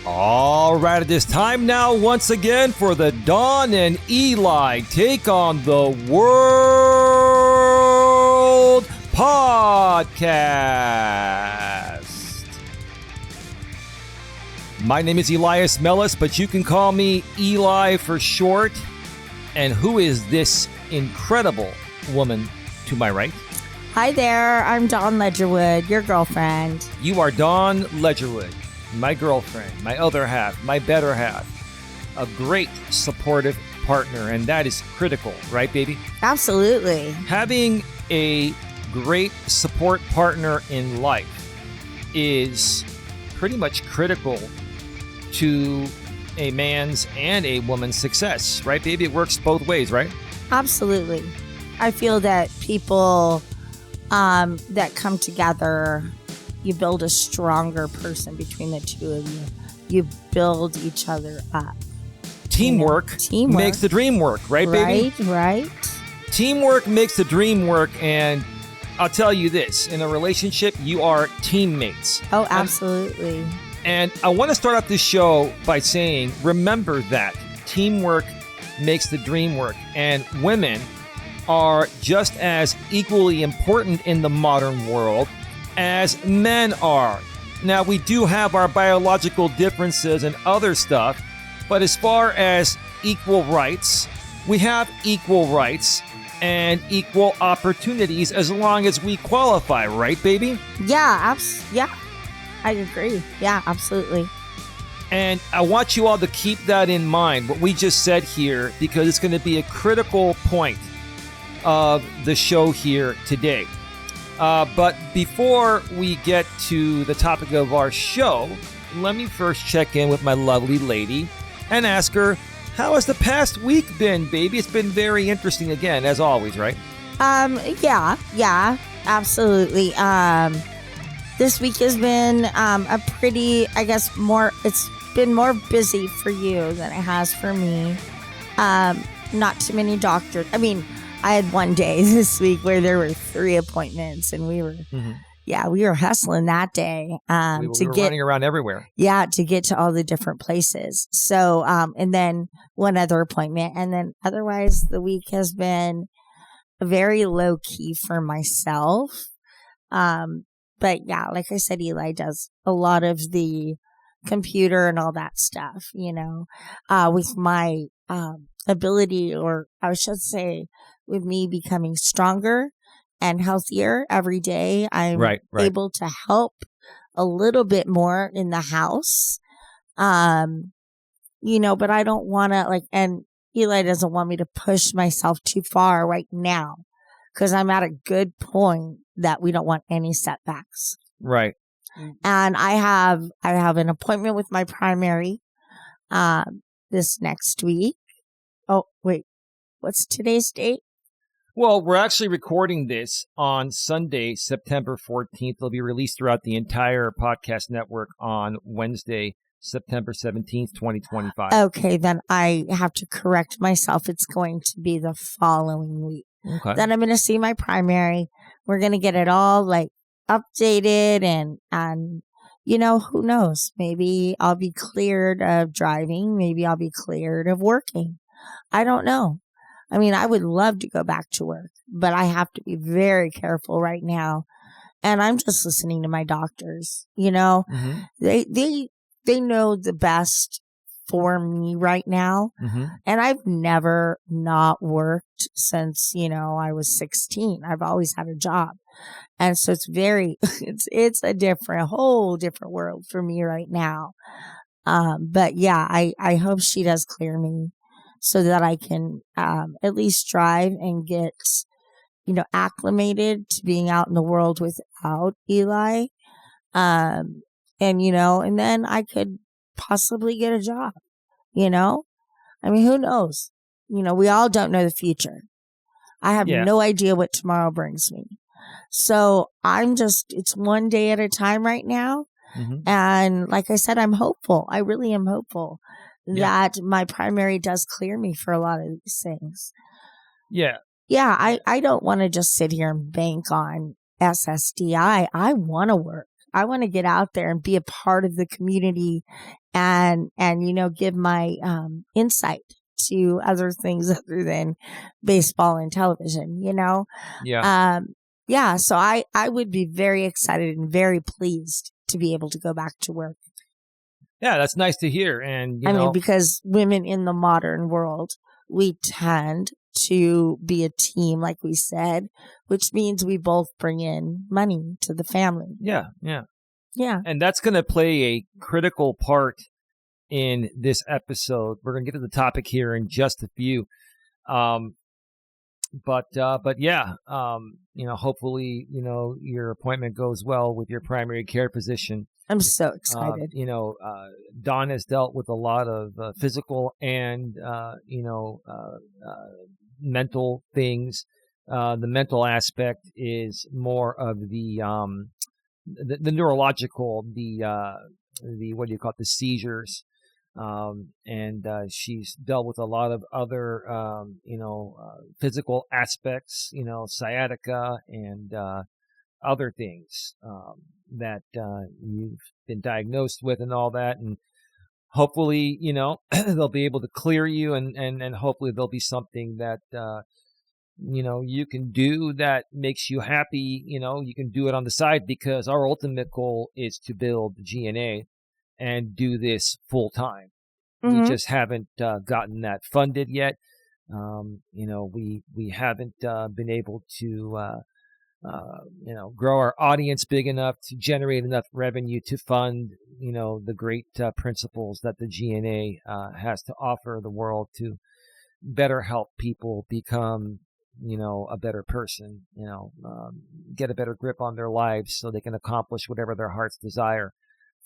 All right, it is time now once again for the Dawn and Eli Take on the World podcast. My name is Elias Melas, but you can call me Eli for short. And who is this incredible woman to my right? Hi there, I'm Dawn Ledgerwood, your girlfriend. You are Dawn Ledgerwood, my girlfriend, my other half, my better half, a great supportive partner, and that is critical, right, baby? Absolutely. Having a great support partner in life is pretty much critical to a man's and a woman's success, right, baby? It works both ways, right? Absolutely. I feel that people that come together, you build a stronger person between the two of you. You build each other up. Teamwork makes the dream work, right, baby? Right. Teamwork makes the dream work, and I'll tell you this, in a relationship, you are teammates. Oh, absolutely. And I want to start off this show by saying, remember that teamwork makes the dream work, and women are just as equally important in the modern world as men are. Now, we do have our biological differences and other stuff, but as far as equal rights, we have equal rights and equal opportunities as long as we qualify, right, baby? Yeah, I agree. Yeah, absolutely. And I want you all to keep that in mind, what we just said here, because it's going to be a critical point of the show here today. But before we get to the topic of our show, let me first check in with my lovely lady and ask her, how has the past week been, baby? It's been very interesting again, as always, right? Yeah, absolutely. This week has been a pretty, it's been more busy for you than it has for me. Not too many doctors. I mean, I had one day this week where there were 3 appointments, and we were hustling that day we were running around everywhere. Yeah, to get to all the different places. So, and then one other appointment, and then otherwise the week has been very low key for myself. But yeah, like I said, Eli does a lot of the computer and all that stuff, with my ability, or I should say, with me becoming stronger and healthier every day. I'm able to help a little bit more in the house, but I don't want to and Eli doesn't want me to push myself too far right now, because I'm at a good point that we don't want any setbacks. Right. And I have an appointment with my primary this next week. Oh, wait. What's today's date? Well, we're actually recording this on Sunday, September 14th. It'll be released throughout the entire podcast network on Wednesday, September 17th, 2025. Okay, then I have to correct myself. It's going to be the following week. Okay. Then I'm going to see my primary. We're going to get it all updated and who knows? Maybe I'll be cleared of driving. Maybe I'll be cleared of working. I don't know. I mean, I would love to go back to work, but I have to be very careful right now. And I'm just listening to my doctors, Mm-hmm. They know the best for me right now. Mm-hmm. And I've never not worked since, I was 16. I've always had a job. And so it's it's a whole different world for me right now. But yeah, I hope she does clear me, so that I can at least drive and get, acclimated to being out in the world without Eli. And then I could possibly get a job, I mean, who knows? We all don't know the future. I have no idea what tomorrow brings me. So it's one day at a time right now. Mm-hmm. And like I said, I'm hopeful. I really am hopeful that my primary does clear me for a lot of these things. Yeah. Yeah, I don't want to just sit here and bank on SSDI. I want to work. I want to get out there and be a part of the community and give my insight to other things other than baseball and television. Yeah. Yeah. So I would be very excited and very pleased to be able to go back to work. Yeah, that's nice to hear. And I mean, because women in the modern world, we tend to be a team, like we said, which means we both bring in money to the family. Yeah. Yeah. And that's going to play a critical part in this episode. We're going to get to the topic here in just a few. But yeah, hopefully, your appointment goes well with your primary care physician. I'm so excited. Dawn has dealt with a lot of physical and, mental things. The mental aspect is more of the neurological, what do you call it, the seizures. And she's dealt with a lot of other, physical aspects, sciatica and other things that you've been diagnosed with and all that. And hopefully, they'll be able to clear you and hopefully there'll be something that, you can do that makes you happy. You can do it on the side, because our ultimate goal is to build the GNA and do this full time. Mm-hmm. We just haven't gotten that funded yet. We haven't been able to, grow our audience big enough to generate enough revenue to fund, the great principles that the GNA has to offer the world to better help people become, a better person, get a better grip on their lives so they can accomplish whatever their hearts desire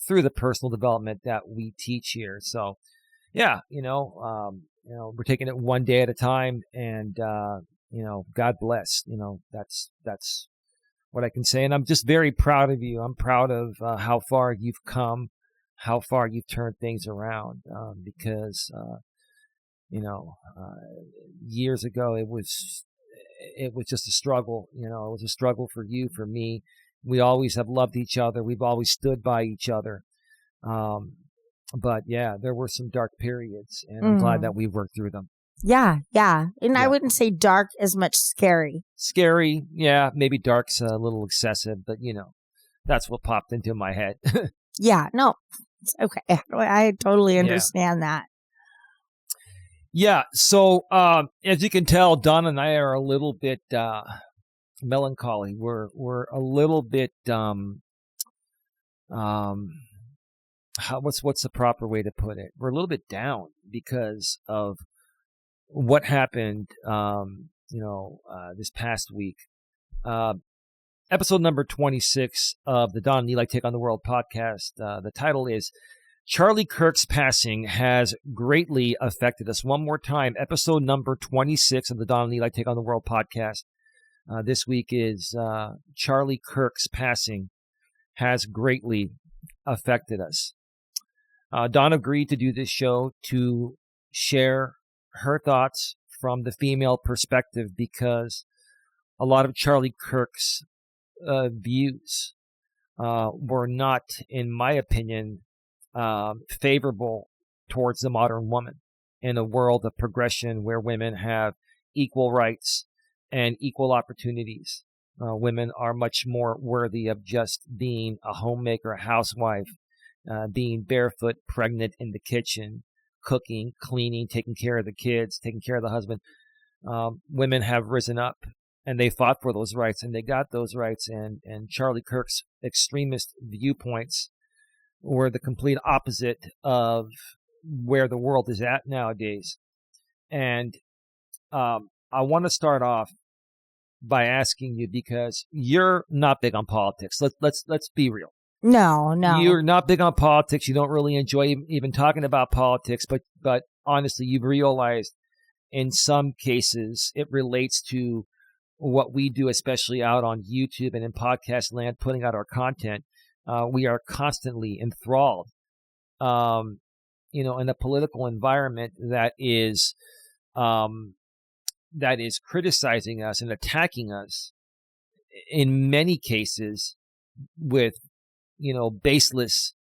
through the personal development that we teach here. So, yeah, we're taking it one day at a time, and God bless. That's what I can say, and I'm just very proud of you. I'm proud of how far you've come, how far you've turned things around. Because years ago it was just a struggle. It was a struggle for you, for me. We always have loved each other. We've always stood by each other. But yeah, there were some dark periods, and I'm glad that we worked through them. Yeah. And I wouldn't say dark as much scary. Scary, yeah. Maybe dark's a little excessive, but that's what popped into my head. Yeah, no, it's okay. I totally understand that. Yeah. So, as you can tell, Don and I are a little bit melancholy. We're a little bit what's the proper way to put it? We're a little bit down because of what happened, this past week. Episode number 26 of the Don and Eli Take on the World podcast. The title is Charlie Kirk's passing has greatly affected us. One more time, episode number 26 of the Don and Eli Take on the World podcast. This week is Charlie Kirk's passing has greatly affected us. Dawn agreed to do this show to share her thoughts from the female perspective, because a lot of Charlie Kirk's views were not, in my opinion, favorable towards the modern woman in a world of progression where women have equal rights and equal opportunities. Women are much more worthy of just being a homemaker, a housewife, being barefoot, pregnant in the kitchen, cooking, cleaning, taking care of the kids, taking care of the husband. Women have risen up, and they fought for those rights, and they got those rights. And Charlie Kirk's extremist viewpoints were the complete opposite of where the world is at nowadays. And I want to start off by asking you, because you're not big on politics. Let's be real. No. You're not big on politics. You don't really enjoy even talking about politics, but honestly, you've realized in some cases it relates to what we do, especially out on YouTube and in podcast land, putting out our content. We are constantly enthralled, in a political environment that is criticizing us and attacking us in many cases with, baseless,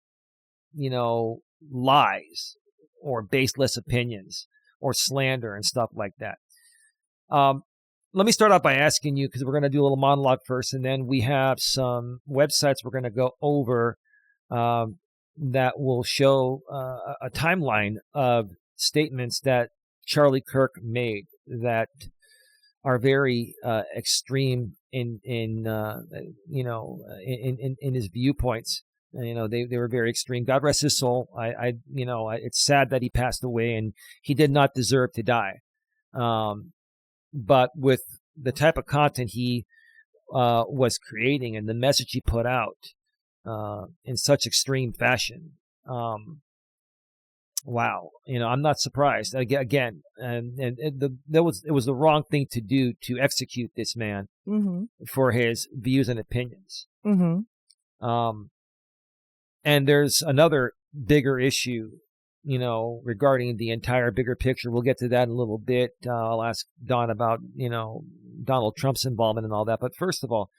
lies or baseless opinions or slander and stuff like that. Let me start out by asking you, because we're going to do a little monologue first, and then we have some websites we're going to go over that will show a timeline of statements that Charlie Kirk made that are very extreme in his viewpoints. They were very extreme. God rest his soul. It's sad that he passed away, and he did not deserve to die. But with the type of content he was creating and the message he put out in such extreme fashion, wow, I'm not surprised. Again, it was the wrong thing to do to execute this man for his views and opinions. And there's another bigger issue, regarding the entire bigger picture. We'll get to that in a little bit. I'll ask Don about, Donald Trump's involvement and all that. But first of all,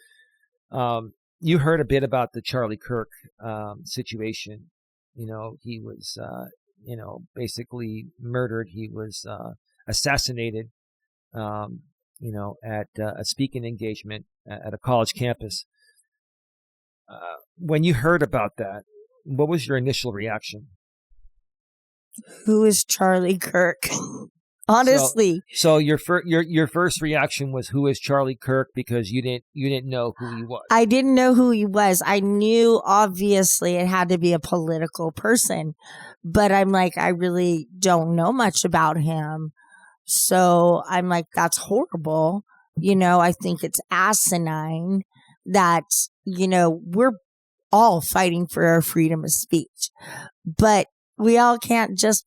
you heard a bit about the Charlie Kirk situation. He was, basically murdered. He was assassinated, at a speaking engagement at a college campus. When you heard about that, what was your initial reaction? Who is Charlie Kirk? Honestly. So your first reaction was, who is Charlie Kirk? Because you didn't know who he was. I didn't know who he was. I knew obviously it had to be a political person, but I'm like, I really don't know much about him. So I'm like, that's horrible. I think it's asinine that, we're all fighting for our freedom of speech, but we all can't just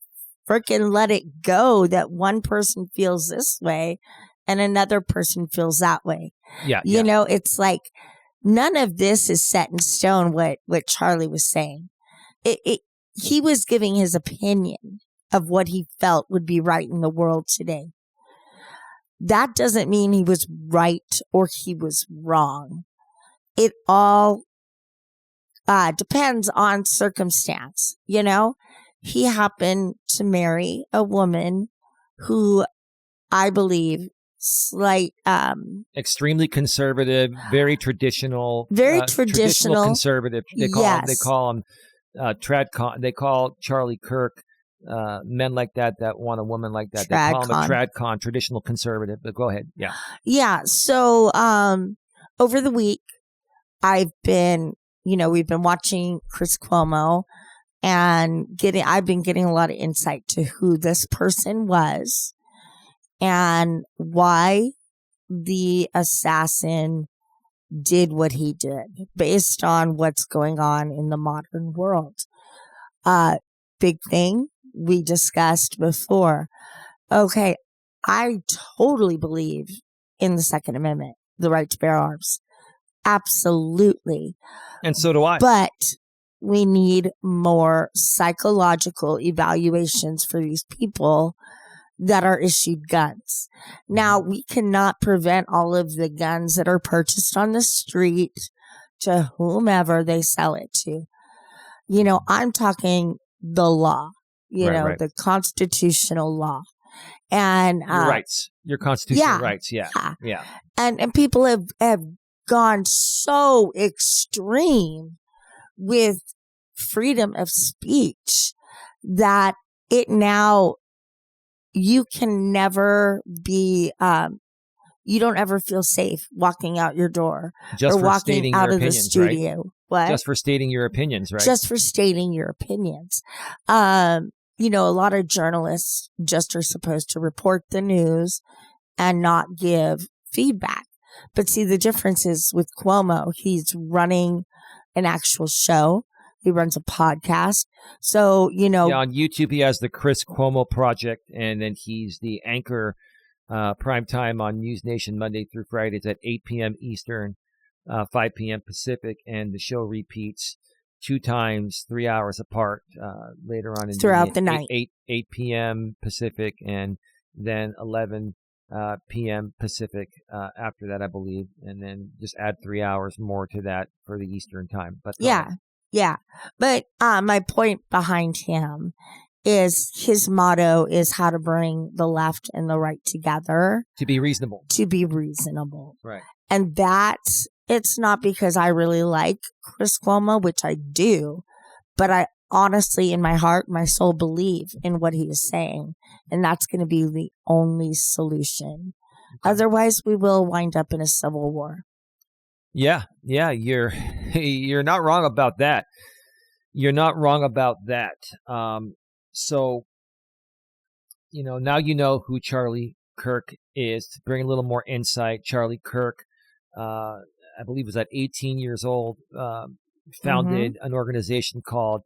freaking let it go that one person feels this way and another person feels that way. Yeah. It's like none of this is set in stone, what Charlie was saying. He was giving his opinion of what he felt would be right in the world today. That doesn't mean he was right or he was wrong. It all depends on circumstance. He happened to marry a woman who I believe extremely conservative, very traditional, traditional conservative. They call him tradcon. They call Charlie Kirk men like that want a woman like that. They call him a tradcon, traditional conservative. But go ahead. Yeah. Yeah. So over the week, I've been, we've been watching Chris Cuomo. And I've been getting a lot of insight to who this person was and why the assassin did what he did based on what's going on in the modern world. Big thing we discussed before. Okay, I totally believe in the Second Amendment, the right to bear arms. Absolutely. And so do I. But we need more psychological evaluations for these people that are issued guns. Now, we cannot prevent all of the guns that are purchased on the street to whomever they sell it to. I'm talking the law, right. The constitutional law. And your constitutional rights. Yeah. And people have gone so extreme with freedom of speech that it now, you can never be, you don't ever feel safe walking out your door or walking out of the studio. Right? What? Just for stating your opinions, right? Just for stating your opinions. A lot of journalists just are supposed to report the news and not give feedback. But see, the difference is with Cuomo, he's running an actual show. He runs a podcast. So, on YouTube, he has the Chris Cuomo Project, and then he's the anchor prime time on News Nation Monday through Fridays at 8 p.m. Eastern, 5 p.m. Pacific, and the show repeats 2 times, 3 hours apart later on throughout the night. 8 p.m. Pacific, and then 11 p.m. Pacific after that, I believe, and then just add 3 hours more to that for the Eastern time. But yeah. Yeah. But my point behind him is his motto is how to bring the left and the right together. To be reasonable. To be reasonable. Right. And it's not because I really like Chris Cuomo, which I do, but I honestly, in my heart, my soul, believe in what he is saying. And that's going to be the only solution. Okay. Otherwise, we will wind up in a civil war. Yeah, you're not wrong about that. You're not wrong about that. So, now you know who Charlie Kirk is. To bring a little more insight, Charlie Kirk, I believe was at 18 years old, founded an organization called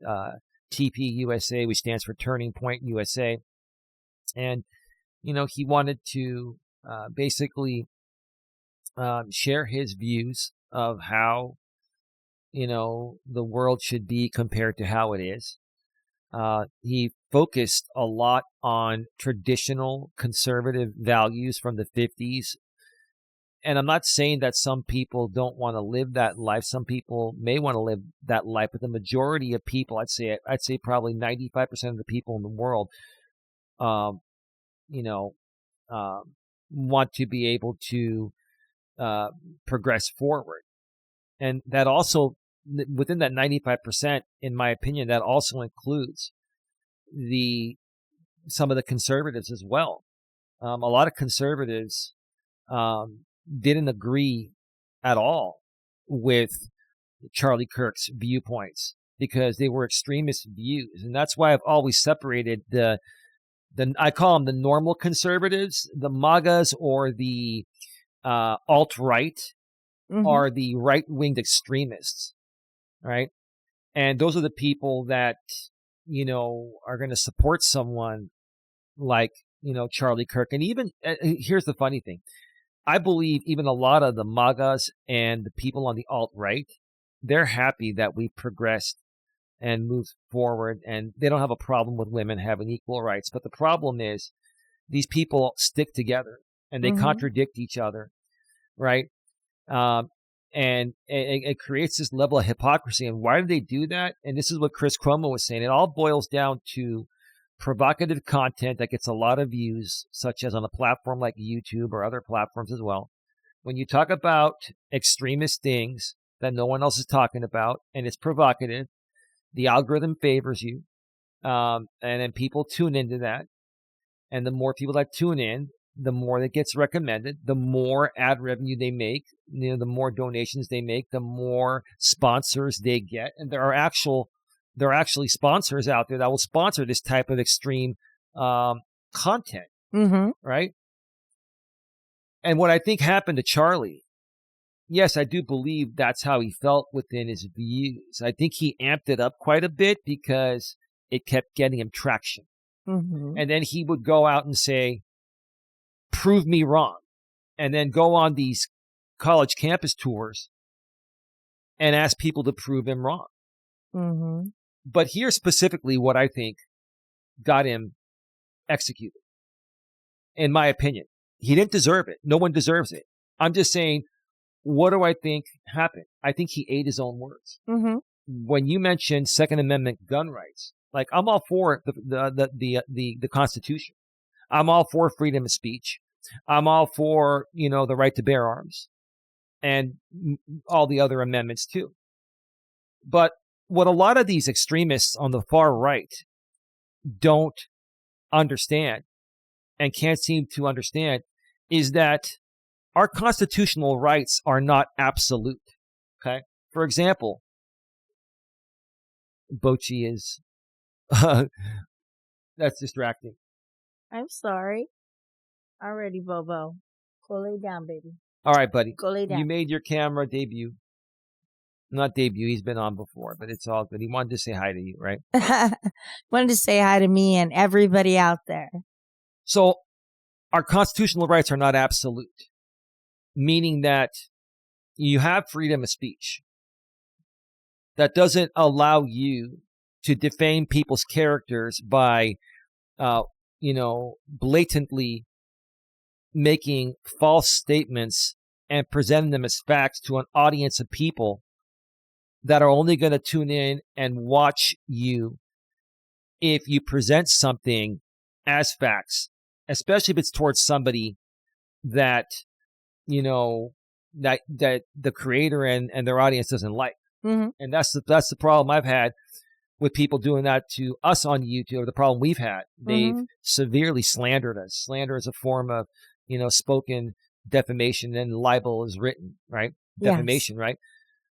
TP USA, which stands for Turning Point USA. And, he wanted to basically share his views of how, the world should be compared to how it is. He focused a lot on traditional conservative values from the 50s. And I'm not saying that some people don't want to live that life. Some people may want to live that life, but the majority of people, I'd say probably 95% of the people in the world, want to be able to progress forward. And that also, within that 95%, in my opinion, that also includes some of the conservatives as well. A lot of conservatives didn't agree at all with Charlie Kirk's viewpoints because they were extremist views. And that's why I've always separated I call them the normal conservatives, the MAGAs, or the alt-right, are the right-winged extremists, right? And those are the people that, are going to support someone like, Charlie Kirk. And even, here's the funny thing. I believe even a lot of the MAGAs and the people on the alt-right, they're happy that we progressed and moved forward, and they don't have a problem with women having equal rights. But the problem is these people stick together and they contradict each other, right? And it creates this level of hypocrisy. And why do they do that? And this is what Chris Cuomo was saying. It all boils down to provocative content that gets a lot of views, such as on a platform like YouTube or other platforms as well. When you talk about extremist things that no one else is talking about, and it's provocative, the algorithm favors you, and then people tune into that. And the more people that tune in, the more that gets recommended, the more ad revenue they make, the more donations they make, the more sponsors they get. And there are actually sponsors out there that will sponsor this type of extreme content, right? And what I think happened to Charlie, yes, I do believe that's how he felt within his views. I think he amped it up quite a bit because it kept getting him traction. And then he would go out and say, prove me wrong, and then go on these college campus tours and ask people to prove him wrong. But here's specifically what I think got him executed. In my opinion, he didn't deserve it. No one deserves it. I'm just saying, what do I think happened? I think he ate his own words. When you mentioned Second Amendment gun rights, like, I'm all for the Constitution. I'm all for freedom of speech. I'm all for, the right to bear arms and all the other amendments too. But what a lot of these extremists on the far right don't understand and can't seem to understand is that our constitutional rights are not absolute. Okay. For example, Bochi is, that's distracting. I'm sorry. Already, Bobo. Go lay down, baby. All right, buddy. Go lay down. You made your camera debut. Not debut. He's been on before, but it's all good. He wanted to say hi to you, right? Wanted to say hi to me and everybody out there. So our constitutional rights are not absolute, meaning that you have freedom of speech. That doesn't allow you to defame people's characters by, blatantly making false statements and presenting them as facts to an audience of people that are only going to tune in and watch you if you present something as facts, especially if it's towards somebody that, that the creator and their audience doesn't like. Mm-hmm. And that's the problem I've had with people doing that to us on YouTube, or the problem we've had. They've severely slandered us. Slander is a form of, spoken defamation, and libel is written, right? Defamation, right?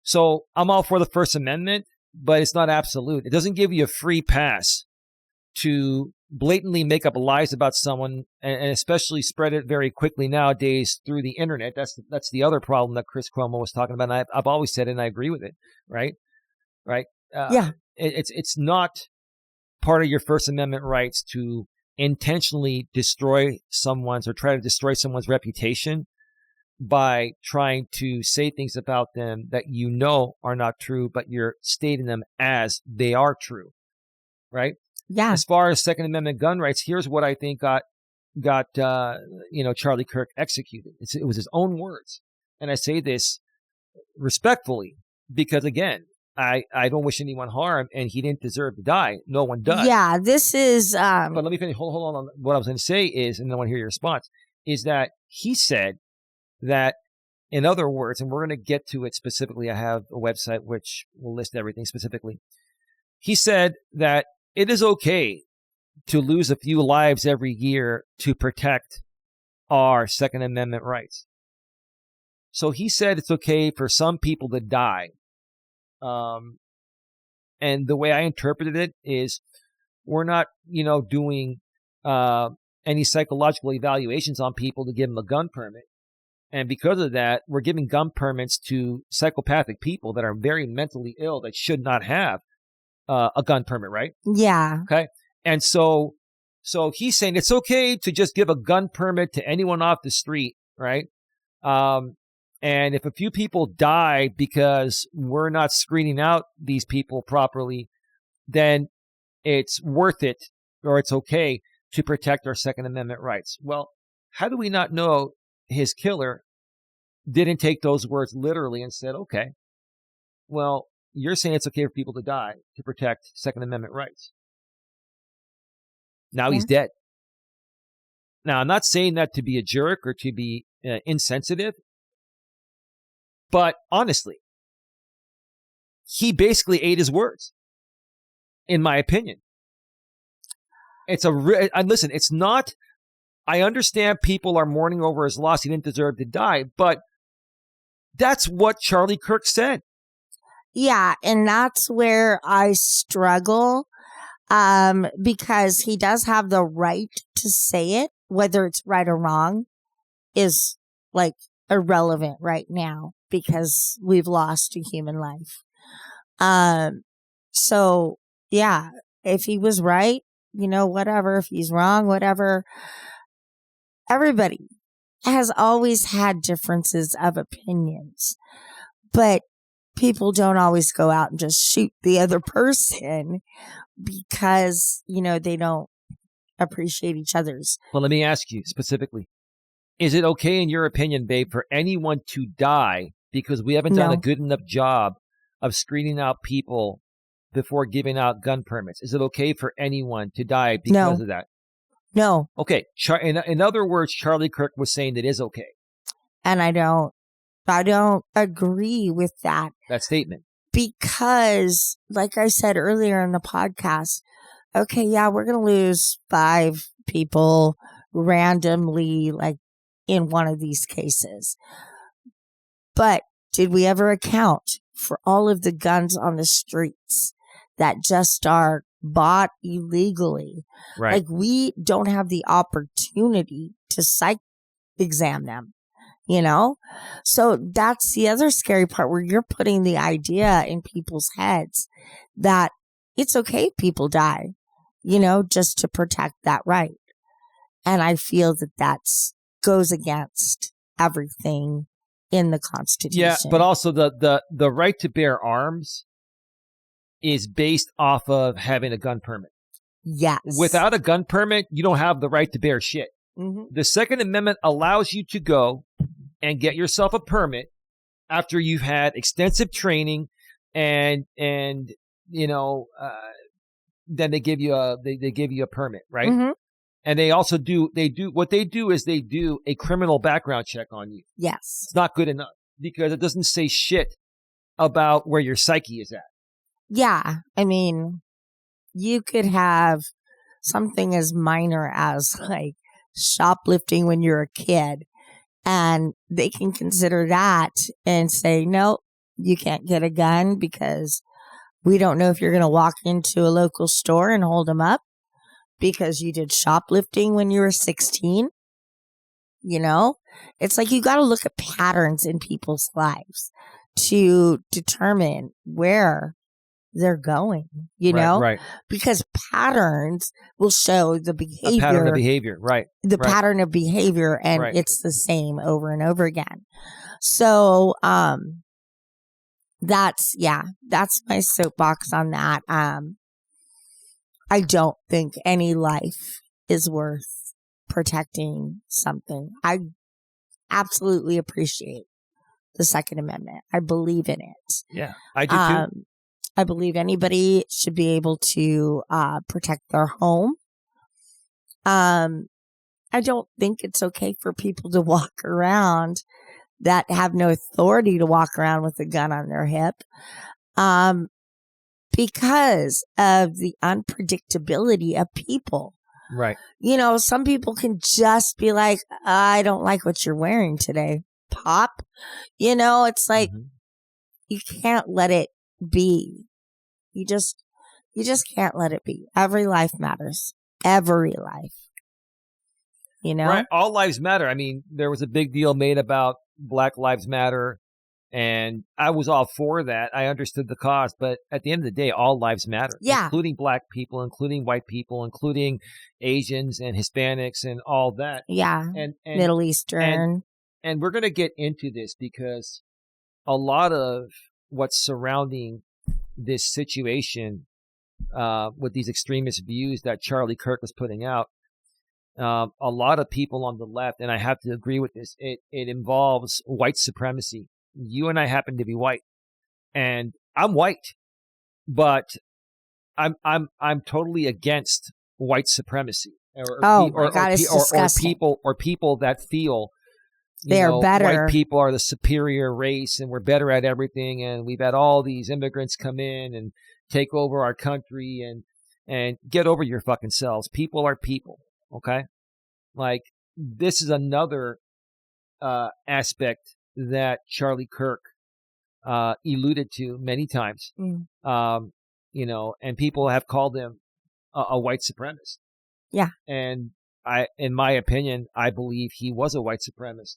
So I'm all for the First Amendment, but it's not absolute. It doesn't give you a free pass to blatantly make up lies about someone, and especially spread it very quickly nowadays through the internet. That's the other problem that Chris Cuomo was talking about. And I've always said it, and I agree with it, right? It's not part of your First Amendment rights to intentionally destroy someone's, or try to destroy someone's reputation by trying to say things about them that are not true, but you're stating them as they are true, right? Yeah. As far as Second Amendment gun rights, here's what I think got Charlie Kirk executed. It was his own words, and I say this respectfully because, again, I don't wish anyone harm, and he didn't deserve to die. No one does. Yeah, this is. But let me finish. Hold on. What I was going to say is, and I want to hear your response, is that he said that, in other words, and we're going to get to it specifically. I have a website which will list everything specifically. He said that it is okay to lose a few lives every year to protect our Second Amendment rights. So he said it's okay for some people to die. And the way I interpreted it is, we're not, doing any psychological evaluations on people to give them a gun permit. And because of that, we're giving gun permits to psychopathic people that are very mentally ill that should not have a gun permit, right? Yeah. Okay. And so he's saying it's okay to just give a gun permit to anyone off the street, right? And if a few people die because we're not screening out these people properly, then it's worth it, or it's okay to protect our Second Amendment rights. Well, how do we not know his killer didn't take those words literally and said, okay, well, you're saying it's okay for people to die to protect Second Amendment rights. Now he's dead. Now, I'm not saying that to be a jerk or to be insensitive, but honestly, he basically ate his words, in my opinion. Listen, it's not, I understand people are mourning over his loss. He didn't deserve to die, but that's what Charlie Kirk said. Yeah, and that's where I struggle, because he does have the right to say it. Whether it's right or wrong is like irrelevant right now because we've lost a human life. So yeah, if he was right, whatever. If he's wrong, whatever. Everybody has always had differences of opinions, but people don't always go out and just shoot the other person because, they don't appreciate each other's. Well, let me ask you specifically, is it okay in your opinion, babe, for anyone to die because we haven't done a good enough job of screening out people before giving out gun permits? Is it okay for anyone to die because of that? No. Okay. In other words, Charlie Kirk was saying that is okay. And I don't agree with that statement. Because, like I said earlier in the podcast, okay, yeah, we're going to lose 5 people randomly, like in one of these cases. But did we ever account for all of the guns on the streets that just are bought illegally? Right. Like, we don't have the opportunity to psych exam them. So that's the other scary part, where you're putting the idea in people's heads that it's okay if people die, just to protect that right. And I feel that goes against everything in the Constitution. Yeah, but also the right to bear arms is based off of having a gun permit. Yes. Without a gun permit, you don't have the right to bear shit. Mm-hmm. The Second Amendment allows you to go and get yourself a permit after you've had extensive training, and you know, then they give you a permit, right? Mm-hmm. And they also do a criminal background check on you. Yes. It's not good enough because it doesn't say shit about where your psyche is at. Yeah. I mean, you could have something as minor as like shoplifting when you're a kid, and they can consider that and say, no, you can't get a gun because we don't know if you're going to walk into a local store and hold them up because you did shoplifting when you were 16. You know, it's like you got to look at patterns in people's lives to determine where they're going, you know, right. because patterns will show the behavior, a pattern of behavior, right? Pattern of behavior, and it's the same over and over again. So, that's my soapbox on that. I don't think any life is worth protecting something. I absolutely appreciate the Second Amendment. I believe in it. Yeah, I do too. I believe anybody should be able to protect their home. I don't think it's okay for people to walk around that have no authority to walk around with a gun on their hip. Because of the unpredictability of people. Right. You know, some people can just be like, I don't like what you're wearing today, Pop. You know, it's like, you can't let it be. You just can't let it be. Every life matters. Every life. You know? Right. All lives matter. I mean, there was a big deal made about Black Lives Matter, and I was all for that. I understood the cause, but at the end of the day, all lives matter. Yeah. Including black people, including white people, including Asians and Hispanics and all that. Yeah. And Middle Eastern. And we're going to get into this because a lot of what's surrounding this situation with these extremist views that Charlie Kirk was putting out, a lot of people on the left, and I have to agree with this, it involves white supremacy. You and I happen to be white, and I'm white, but I'm totally against white supremacy. Or people that feel they're better. White people are the superior race, and we're better at everything, and we've had all these immigrants come in and take over our country, and get over your fucking selves. People are people, okay? Like, this is another aspect that Charlie Kirk alluded to many times. You know, and people have called him a white supremacist. Yeah. And in my opinion, I believe he was a white supremacist.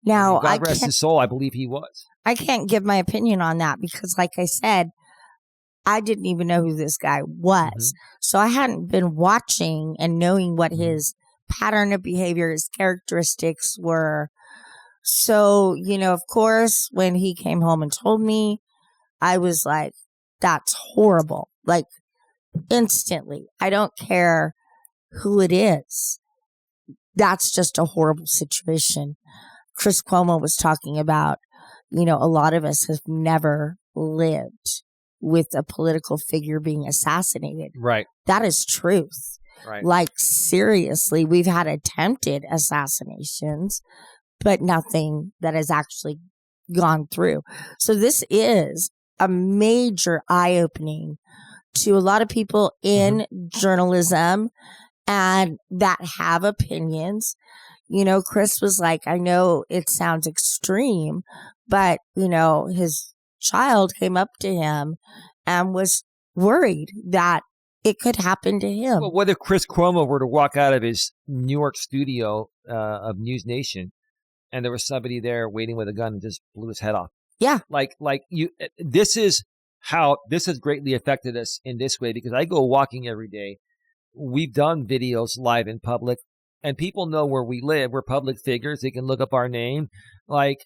Now, God rest his soul, I believe he was. I can't give my opinion on that because, like I said, I didn't even know who this guy was. So I hadn't been watching and knowing what his pattern of behavior, his characteristics were. So, you know, of course, when he came home and told me, I was like, that's horrible. Like, instantly. I don't care who it is. That's just a horrible situation. Chris Cuomo was talking about, you know, a lot of us have never lived with a political figure being assassinated. Right. That is truth. Right. Like, seriously, we've had attempted assassinations, but nothing that has actually gone through. So this is a major eye-opening to a lot of people in journalism and that have opinions. You know, Chris was like, I know it sounds extreme, but, you know, his child came up to him and was worried that it could happen to him. Well, what if Chris Cuomo were to walk out of his New York studio of News Nation and there was somebody there waiting with a gun and just blew his head off? Yeah. Like you, this is how this has greatly affected us in this way, because I go walking every day. We've done videos live in public and people know where we live. We're public figures. They can look up our name. Like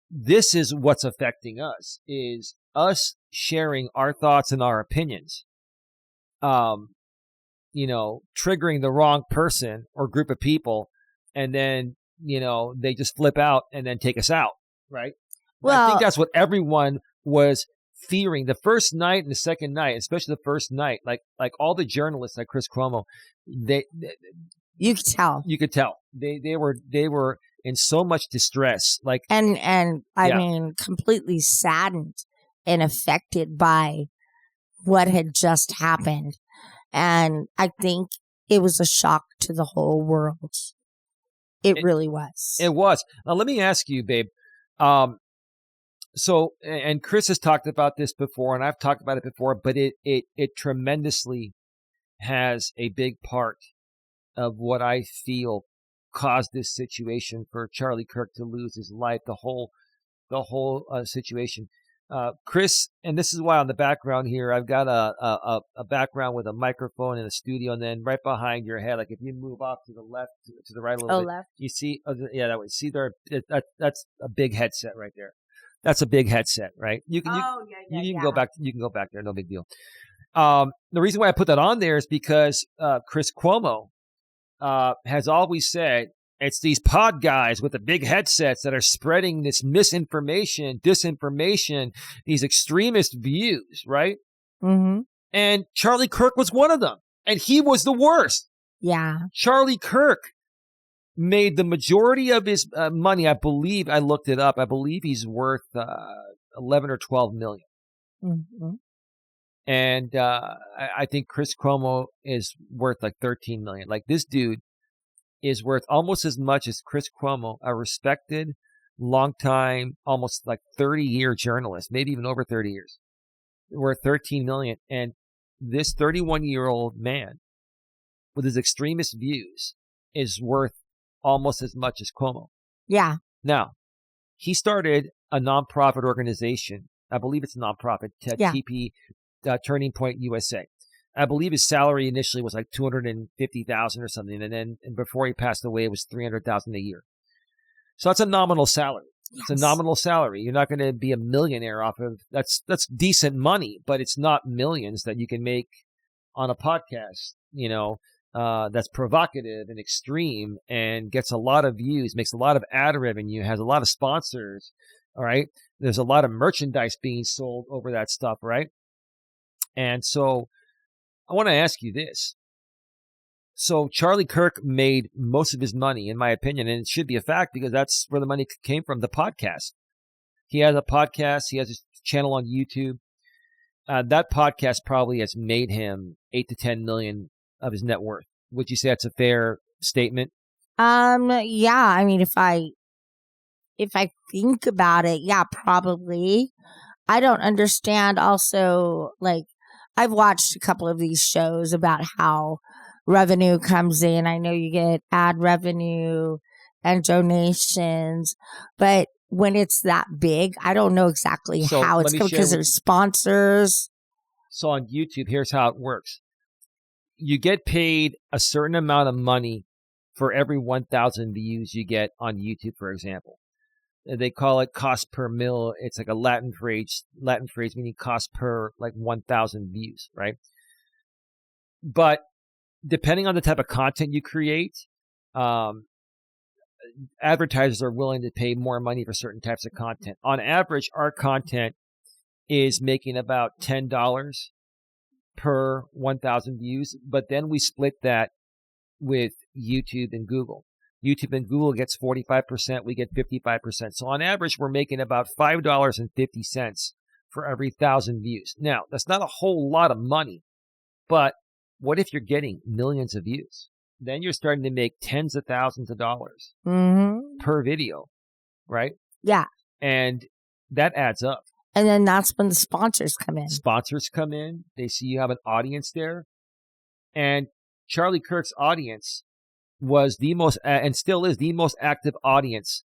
this is what's affecting us, is us sharing our thoughts and our opinions. You know, triggering the wrong person or group of people, and then, you know, they just flip out and then take us out. Right. Well, I think that's what everyone was fearing the first night and the second night, especially the first night, like all the journalists like Chris Cuomo, you could tell. You could tell. They were in so much distress. Like and I mean, completely saddened and affected by what had just happened. And I think it was a shock to the whole world. It really was. It was. Now, let me ask you, babe. So, and Chris has talked about this before, and I've talked about it before, but it tremendously has a big part of what I feel caused this situation for Charlie Kirk to lose his life, the whole situation. Chris, and this is why on the background here, I've got a background with a microphone in a studio, and then right behind your head, like if you move off to the left, to the right a little bit, left. You see, that way. See there, that's a big headset right there. That's a big headset, right? You can go back. You can go back there. No big deal. The reason why I put that on there is because Chris Cuomo has always said it's these pod guys with the big headsets that are spreading this misinformation, disinformation, these extremist views, right? Mm-hmm. And Charlie Kirk was one of them, and he was the worst. Yeah. Charlie Kirk made the majority of his money. I believe, I looked it up, I believe he's worth 11 or 12 million. Mm-hmm. And I think Chris Cuomo is worth like 13 million. Like this dude is worth almost as much as Chris Cuomo, a respected, long-time, almost like 30-year journalist, maybe even over 30 years, worth 13 million. And this 31-year-old man with his extremist views is worth almost as much as Cuomo. Yeah. Now, he started a nonprofit organization. I believe it's a nonprofit, TP, Turning Point USA. I believe his salary initially was like $250,000 or something, and then before he passed away, it was $300,000 a year. So that's a nominal salary. Yes. It's a nominal salary. You're not going to be a millionaire off of that's decent money, but it's not millions that you can make on a podcast. That's provocative and extreme and gets a lot of views, makes a lot of ad revenue, has a lot of sponsors. All right, there's a lot of merchandise being sold over that stuff, right? And so I want to ask you this. So Charlie Kirk made most of his money, in my opinion, and it should be a fact because that's where the money came from, the podcast. He has a podcast. He has a channel on YouTube. That podcast probably has made him 8 to 10 million of his net worth. Would you say that's a fair statement? Yeah. I mean, if I think about it, yeah, probably. I don't understand also, like, I've watched a couple of these shows about how revenue comes in. I know you get ad revenue and donations, but when it's that big, I don't know exactly how it's going because there's sponsors. So on YouTube, here's how it works. You get paid a certain amount of money for every 1,000 views you get on YouTube, for example. They call it cost per mil. It's like a Latin phrase meaning cost per like 1,000 views, right? But depending on the type of content you create, advertisers are willing to pay more money for certain types of content. On average, our content is making about $10 per 1,000 views, but then we split that with YouTube and Google. YouTube and Google gets 45%, we get 55%. So on average, we're making about $5.50 for every 1,000 views. Now, that's not a whole lot of money, but what if you're getting millions of views? Then you're starting to make tens of thousands of dollars per video, right? Yeah. And that adds up. And then that's when the sponsors come in. Sponsors come in. They see you have an audience there. And Charlie Kirk's audience was the most, and still is the most active audience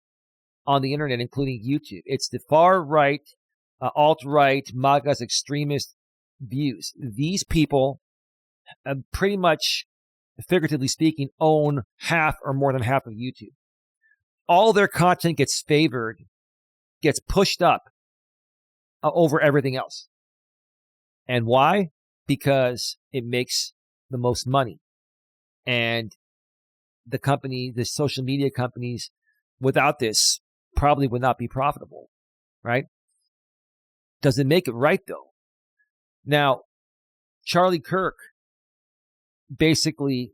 on the internet, including YouTube. It's the far right, alt-right, MAGA's extremist views. These people pretty much, figuratively speaking, own half or more than half of YouTube. All their content gets favored, gets pushed up over everything else. And why? Because it makes the most money. And the social media companies, without this, probably would not be profitable, right? Does it make it right, though? Now, Charlie Kirk basically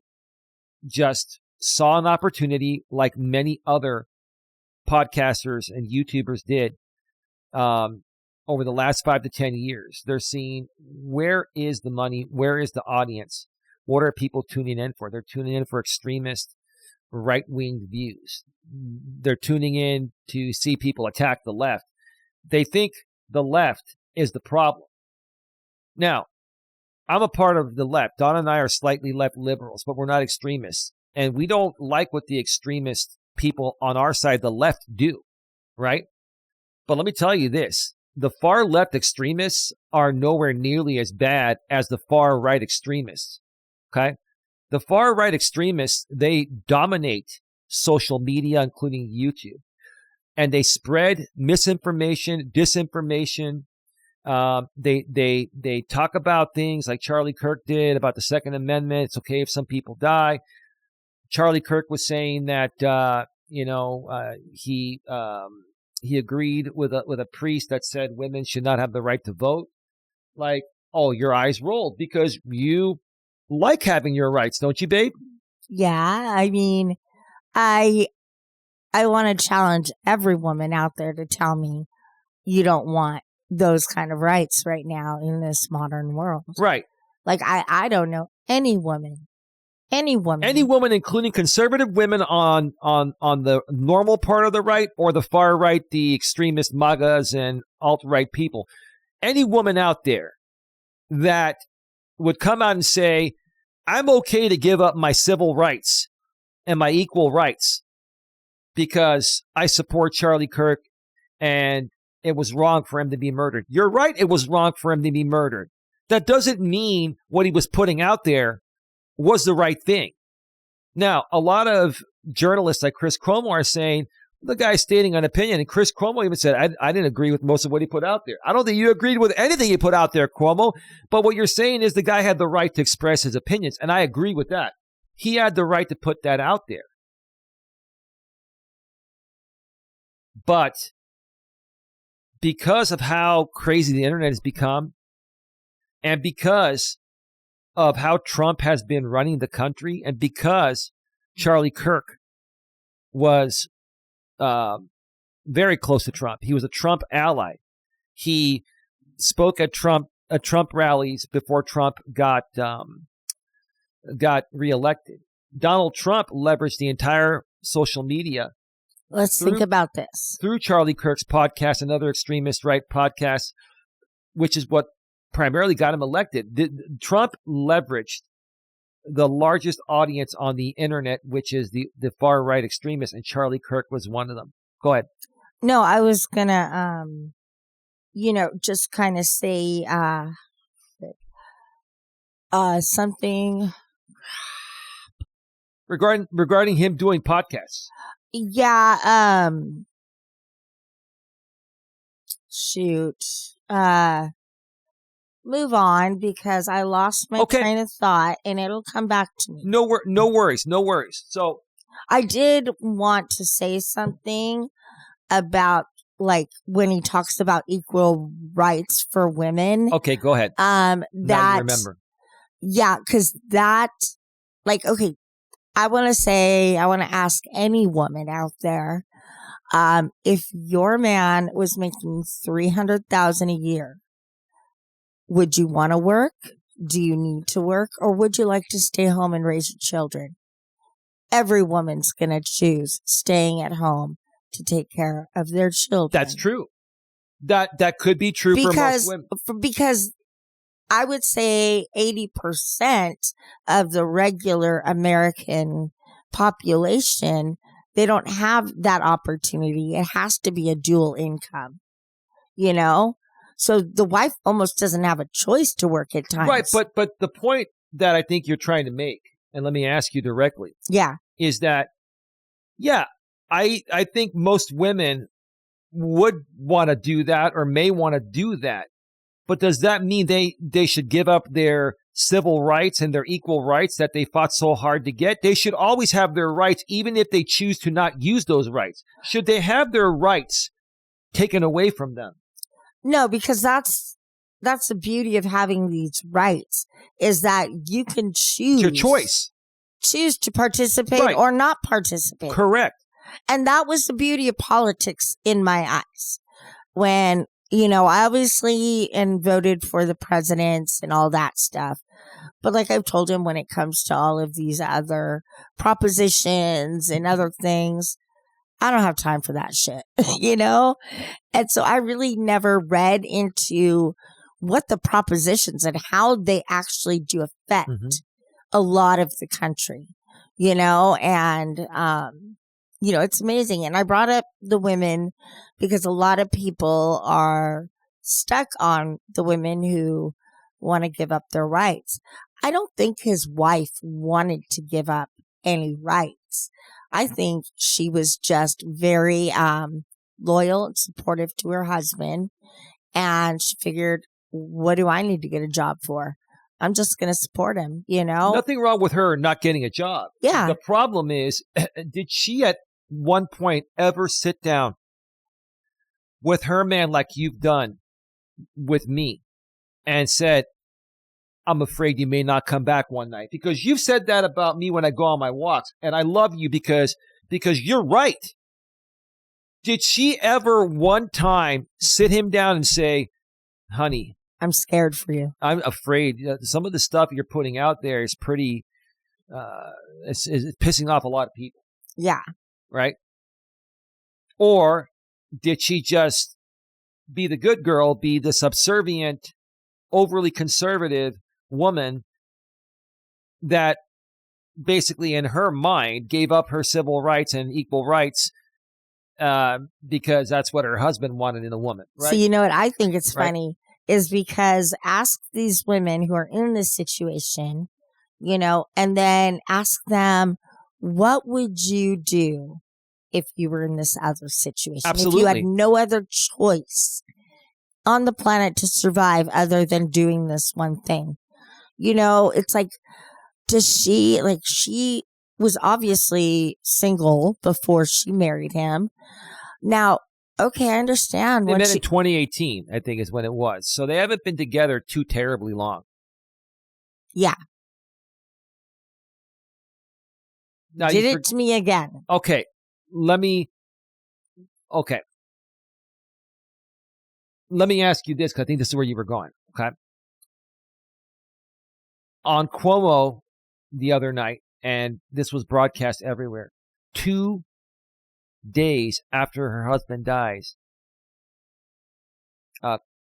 just saw an opportunity like many other podcasters and YouTubers did over the last 5 to 10 years. They're seeing, where is the money? Where is the audience? What are people tuning in for? They're tuning in for extremist right-wing views. They're tuning in to see people attack the left. They think the left is the problem. Now, I'm a part of the left. Don and I are slightly left liberals, but we're not extremists. And we don't like what the extremist people on our side, the left, do, right? But let me tell you this. The far left extremists are nowhere nearly as bad as the far right extremists, okay? The far right extremists, they dominate social media, including YouTube. And they spread misinformation, disinformation. They talk about things like Charlie Kirk did about the Second Amendment. It's okay if some people die. Charlie Kirk was saying that he agreed with a priest that said women should not have the right to vote. Like, oh, your eyes rolled because you like having your rights, don't you, babe? Yeah, I mean, I want to challenge every woman out there to tell me you don't want those kind of rights right now in this modern world. Right. Like, I don't know any woman, including conservative women on the normal part of the right or the far right, the extremist MAGAs and alt-right people. Any woman out there that would come out and say, I'm okay to give up my civil rights and my equal rights because I support Charlie Kirk and it was wrong for him to be murdered. You're right, it was wrong for him to be murdered. That doesn't mean what he was putting out there was the right thing. Now, a lot of journalists like Chris Cuomo are saying, the guy's stating an opinion, and Chris Cuomo even said, I didn't agree with most of what he put out there. I don't think you agreed with anything he put out there, Cuomo, but what you're saying is the guy had the right to express his opinions, and I agree with that. He had the right to put that out there. But because of how crazy the internet has become, and because of how Trump has been running the country, and because Charlie Kirk was very close to Trump. He was a Trump ally. He spoke at Trump rallies before Trump got reelected. Donald Trump leveraged the entire social media. Let's think about this. Through Charlie Kirk's podcast and other extremist right podcasts, which is what primarily got him elected. Trump leveraged the largest audience on the internet, which is the far right extremists, and Charlie Kirk was one of them. Go ahead. No, I was gonna, just kind of say something regarding him doing podcasts. Yeah. Shoot. Move on because I lost my train of thought and it'll come back to me. No worries. So I did want to say something about like when he talks about equal rights for women. Okay, go ahead. Now you remember. Yeah, because that, like, okay, I want to ask any woman out there, if your man was making $300,000 a year, would you want to work? Do you need to work? Or would you like to stay home and raise your children? Every woman's going to choose staying at home to take care of their children. That's true. That could be true for most women. Because I would say 80% of the regular American population, they don't have that opportunity. It has to be a dual income, So the wife almost doesn't have a choice to work at times. Right, but the point that I think you're trying to make, and let me ask you directly, is that, I think most women would want to do that or may want to do that. But does that mean they should give up their civil rights and their equal rights that they fought so hard to get? They should always have their rights, even if they choose to not use those rights. Should they have their rights taken away from them? No, because that's the beauty of having these rights is that you can choose. It's your choice. Choose to participate Right. or not participate. Correct. And that was the beauty of politics in my eyes. When, I obviously and voted for the presidents and all that stuff. But like I've told him, when it comes to all of these other propositions and other things, I don't have time for that shit, And so I really never read into what the propositions and how they actually do affect a lot of the country, and, it's amazing. And I brought up the women because a lot of people are stuck on the women who want to give up their rights. I don't think his wife wanted to give up any rights. I think she was just very loyal and supportive to her husband. And she figured, what do I need to get a job for? I'm just going to support him, Nothing wrong with her not getting a job. Yeah. The problem is, did she at one point ever sit down with her man like you've done with me and said, I'm afraid you may not come back one night? Because you've said that about me when I go on my walks, and I love you because you're right. Did she ever one time sit him down and say, honey, I'm scared for you. I'm afraid some of the stuff you're putting out there is pretty, it's pissing off a lot of people. Yeah. Right? Or did she just be the good girl, be the subservient, overly conservative woman that basically in her mind gave up her civil rights and equal rights because that's what her husband wanted in a woman, right? So you know what I think it's funny is because ask these women who are in this situation, and then ask them, what would you do if you were in this other situation? Absolutely. If you had no other choice on the planet to survive other than doing this one thing. It's like, she was obviously single before she married him. Now, okay, I understand. They met in 2018, I think is when it was. So they haven't been together too terribly long. Yeah. Now Did it to me again. Okay. Let me ask you this, because I think this is where you were going. Okay. On Cuomo the other night, and this was broadcast everywhere, 2 days after her husband dies,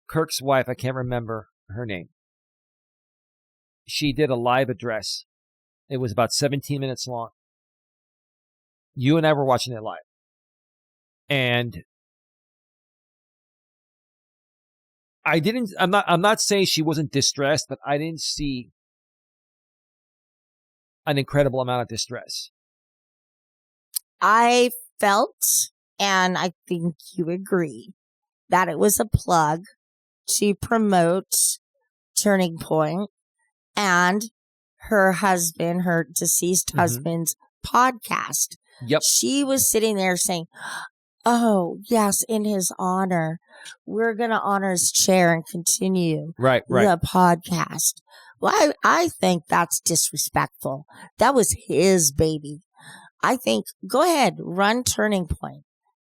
Kirk's wife, I can't remember her name, she did a live address. It was about 17 minutes long. You and I were watching it live. And I'm not saying she wasn't distressed, but I didn't see an incredible amount of distress. I felt, and I think you agree, that it was a plug to promote Turning Point and her husband, her deceased husband's podcast. Yep. She was sitting there saying, oh, yes, in his honor, we're going to honor his chair and continue the podcast. Well, I think that's disrespectful. That was his baby. I think, go ahead, run Turning Point.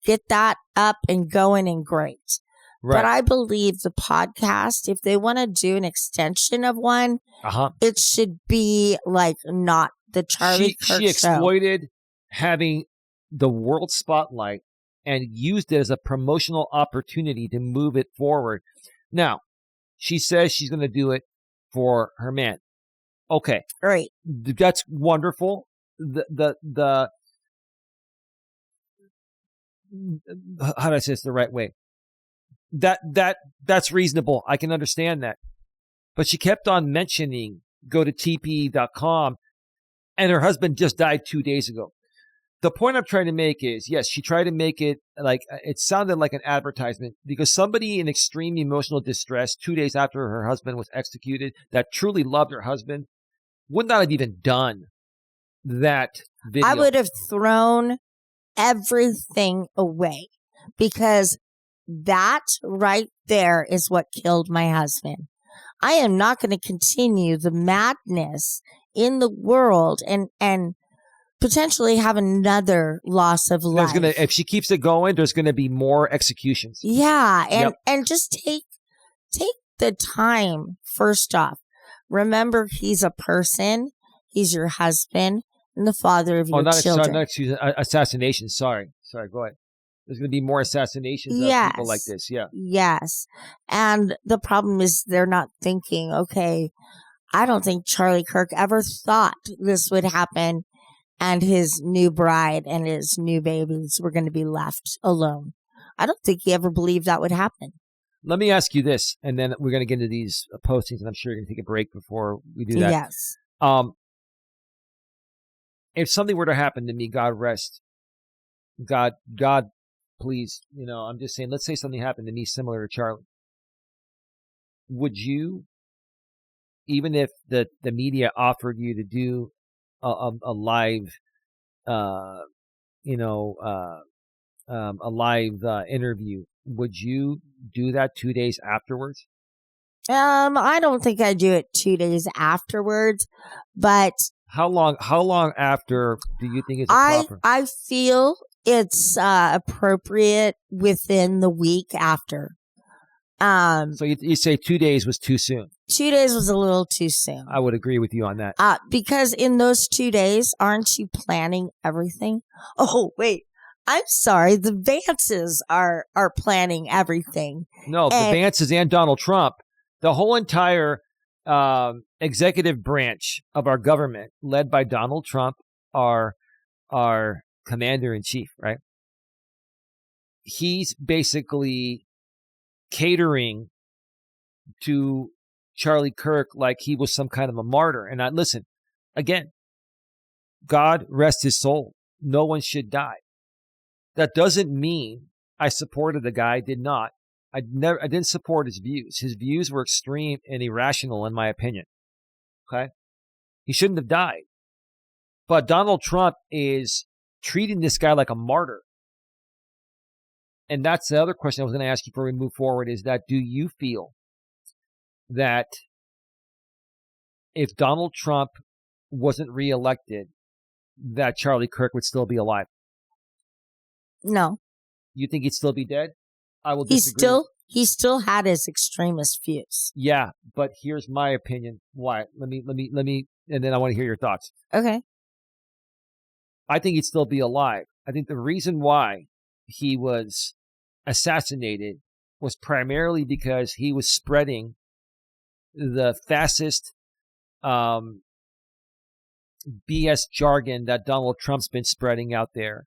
Get that up and going and great. Right. But I believe the podcast, if they want to do an extension of one, it should be like not the Charlie Kirk show. She exploited having the world spotlight and used it as a promotional opportunity to move it forward. Now, she says she's going to do it for her man. Okay. Right. That's wonderful. How do I say this the right way? That's reasonable. I can understand that. But she kept on mentioning go to TP.com, and her husband just died 2 days ago. The point I'm trying to make is, yes, she tried to make it like, it sounded like an advertisement, because somebody in extreme emotional distress 2 days after her husband was executed that truly loved her husband would not have even done that video. I would have thrown everything away, because that right there is what killed my husband. I am not going to continue the madness in the world and potentially have another loss of life. If she keeps it going, there's going to be more executions. Yeah, and just take the time. First off, remember he's a person. He's your husband and the father of your children. Assassinations. Sorry, go ahead. There's going to be more assassinations of people like this. Yeah. Yes. And the problem is they're not thinking, okay, I don't think Charlie Kirk ever thought this would happen and his new bride and his new babies were going to be left alone. I don't think he ever believed that would happen. Let me ask you this, and then we're going to get into these postings, and I'm sure you're going to take a break before we do that. Yes. If something were to happen to me, God rest, God, please, I'm just saying, let's say something happened to me similar to Charlie. Would you, even if the media offered you to do a live, a live interview, would you do that 2 days afterwards? I don't think I'd do it 2 days afterwards, but how long after do you think is proper? I feel it's appropriate within the week after. So you say 2 days was too soon? 2 days was a little too soon. I would agree with you on that. Because in those 2 days, aren't you planning everything? Oh, wait. I'm sorry. The Vances are planning everything. No, the Vances and Donald Trump, the whole entire executive branch of our government, led by Donald Trump, our commander-in-chief, right? He's basically catering to Charlie Kirk like he was some kind of a martyr. And listen, again, God rest his soul. No one should die. That doesn't mean I supported the guy. I did not. I didn't support his views. His views were extreme and irrational, in my opinion. Okay? He shouldn't have died. But Donald Trump is treating this guy like a martyr. And that's the other question I was going to ask you before we move forward, is that do you feel that if Donald Trump wasn't reelected, that Charlie Kirk would still be alive? No. You think he'd still be dead? I will disagree. He still had his extremist views. Yeah, but here's my opinion. Why? Let me, and then I want to hear your thoughts. Okay. I think he'd still be alive. I think the reason why he was assassinated was primarily because he was spreading the fascist BS jargon that Donald Trump's been spreading out there.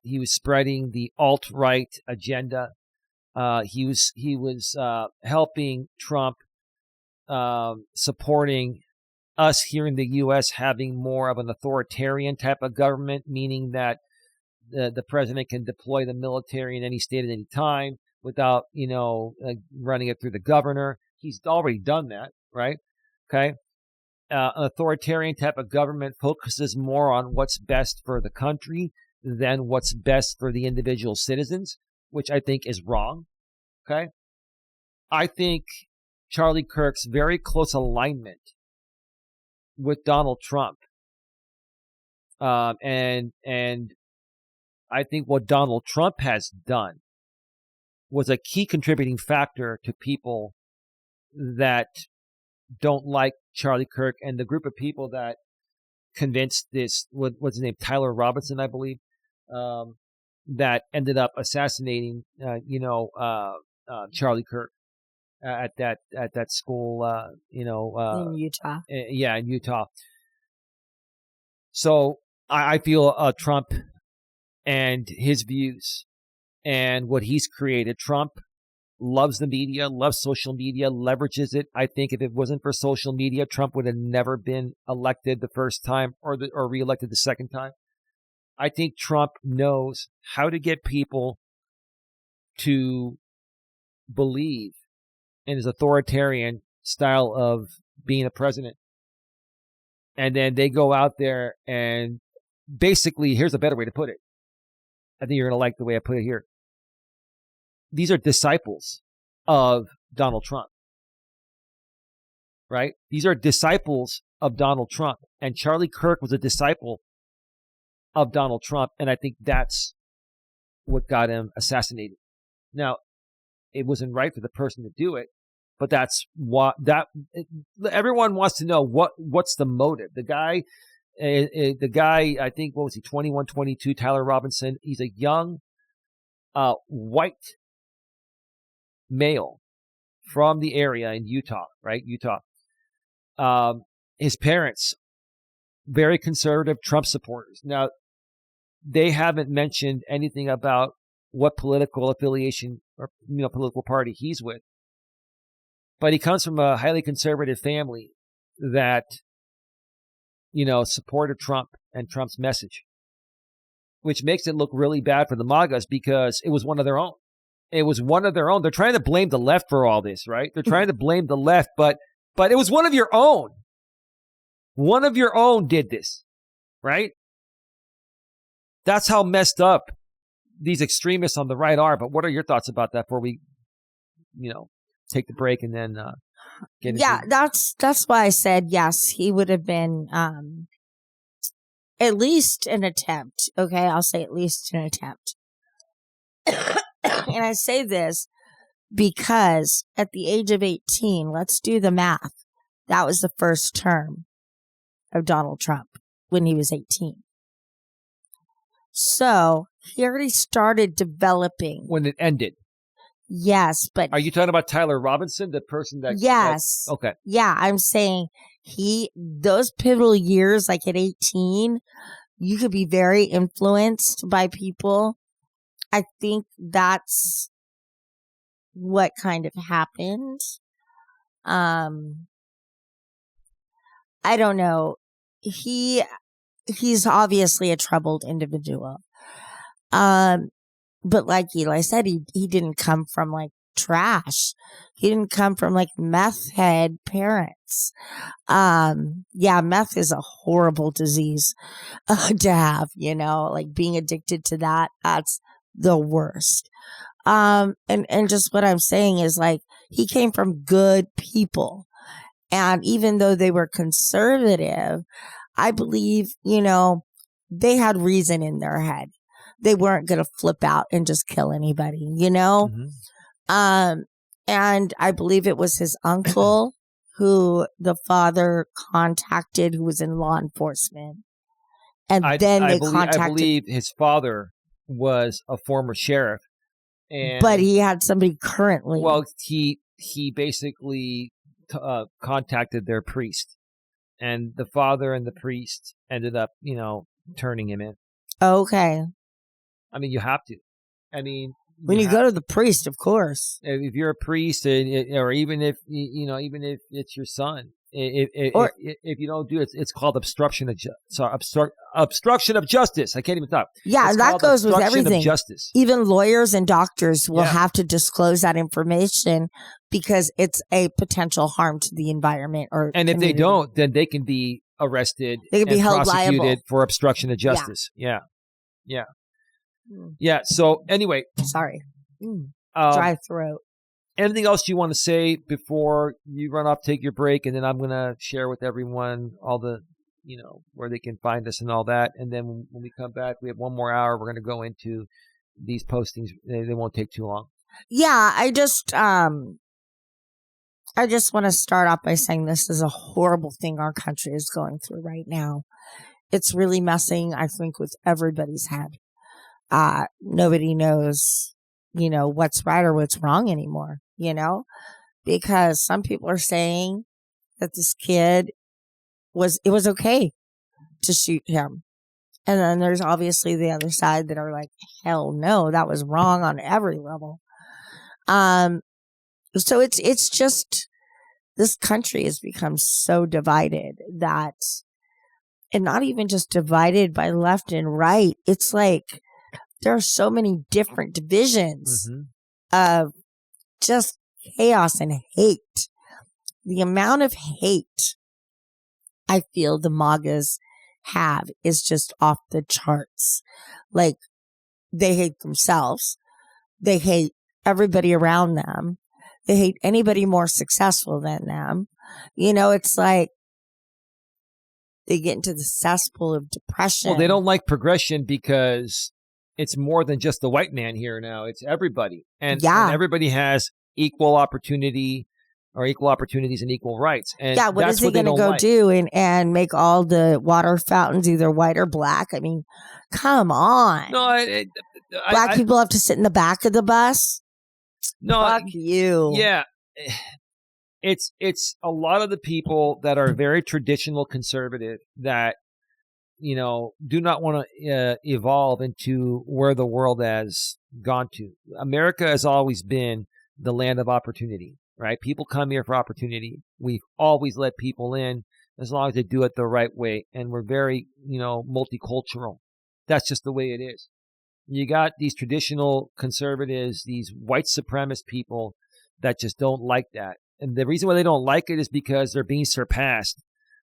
He was spreading the alt-right agenda. He was helping Trump, supporting us here in the U.S. having more of an authoritarian type of government, meaning that the president can deploy the military in any state at any time without, running it through the governor. He's already done that, right? Okay. An authoritarian type of government focuses more on what's best for the country than what's best for the individual citizens, which I think is wrong. Okay. I think Charlie Kirk's very close alignment with Donald Trump, and I think what Donald Trump has done was a key contributing factor to people that don't like Charlie Kirk and the group of people that convinced this, what's his name, Tyler Robinson, I believe, that ended up assassinating, Charlie Kirk at that school, in Utah. Yeah, in Utah. So I feel Trump and his views and what he's created. Trump loves the media, loves social media, leverages it. I think if it wasn't for social media, Trump would have never been elected the first time or reelected the second time. I think Trump knows how to get people to believe in his authoritarian style of being a president. And then they go out there and basically, here's a better way to put it. I think you're going to like the way I put it here. these are disciples of Donald Trump, right? These are disciples of Donald Trump. And Charlie Kirk was a disciple of Donald Trump. And I think that's what got him assassinated. Now, it wasn't right for the person to do it, but that's what everyone wants to know what's the motive. The guy, I think, what was he, 21, 22, Tyler Robinson. He's a young, white male from the area in Utah, right? Utah. His parents, very conservative Trump supporters. Now, they haven't mentioned anything about what political affiliation or political party he's with. But he comes from a highly conservative family that, supported Trump and Trump's message, which makes it look really bad for the MAGAs because it was one of their own. It was one of their own. They're trying to blame the left for all this, right? They're trying to blame the left, but it was one of your own. One of your own did this, right? That's how messed up these extremists on the right are. But what are your thoughts about that before we, take the break and then get into that's why I said yes. He would have been at least an attempt. Okay, I'll say at least an attempt. And I say this because at the age of 18, let's do the math. That was the first term of Donald Trump when he was 18. So he already started developing. When it ended. Yes, but... Are you talking about Tyler Robinson, the person that... Yes. Okay. Yeah, I'm saying those pivotal years, like at 18, you could be very influenced by people. I think that's what kind of happened. I don't know. He's obviously a troubled individual. But like Eli said, he didn't come from like trash. He didn't come from like meth head parents. Meth is a horrible disease to have, like being addicted to that. That's the worst. And just what I'm saying is like, he came from good people. And even though they were conservative, I believe, they had reason in their head. They weren't going to flip out and just kill anybody, Mm-hmm. And I believe it was his uncle who the father contacted, who was in law enforcement. And I believe his father was a former sheriff. But he had somebody currently. Well, he basically contacted their priest. And the father and the priest ended up, turning him in. Okay. I mean, you have to. I mean, when you go to the priest, of course. If you're a priest, or even if even if it's your son, if you don't do it, it's called obstruction of justice. I can't even talk. Yeah, that goes with everything. Of justice. Even lawyers and doctors will have to disclose that information because it's a potential harm to the environment or. And community. If they don't, then they can be arrested. They can be held liable for obstruction of justice. Yeah. So anyway, sorry, dry throat. Anything else you want to say before you run off, take your break, and then I'm going to share with everyone all the, where they can find us and all that. And then when we come back, we have one more hour. We're going to go into these postings. They won't take too long. Yeah, I just want to start off by saying this is a horrible thing our country is going through right now. It's really messing, I think, with everybody's head. Nobody knows, what's right or what's wrong anymore, because some people are saying that this kid it was okay to shoot him. And then there's obviously the other side that are like, hell no, that was wrong on every level. So it's just, this country has become so divided that, and not even just divided by left and right. It's like, there are so many different divisions of just chaos and hate. The amount of hate I feel the MAGAs have is just off the charts. Like, they hate themselves. They hate everybody around them. They hate anybody more successful than them. It's like they get into the cesspool of depression. Well, they don't like progression because it's more than just the white man here now. It's everybody. And everybody has equal opportunity or equal opportunities and equal rights. And what is he going to go do and make all the water fountains either white or black? I mean, come on. No, Black people have to sit in the back of the bus? No. Fuck you. Yeah. It's a lot of the people that are very traditional conservative that, do not want to evolve into where the world has gone to. America has always been the land of opportunity, right? People come here for opportunity. We've always let people in as long as they do it the right way. And we're very, multicultural. That's just the way it is. You got these traditional conservatives, these white supremacist people that just don't like that. And the reason why they don't like it is because they're being surpassed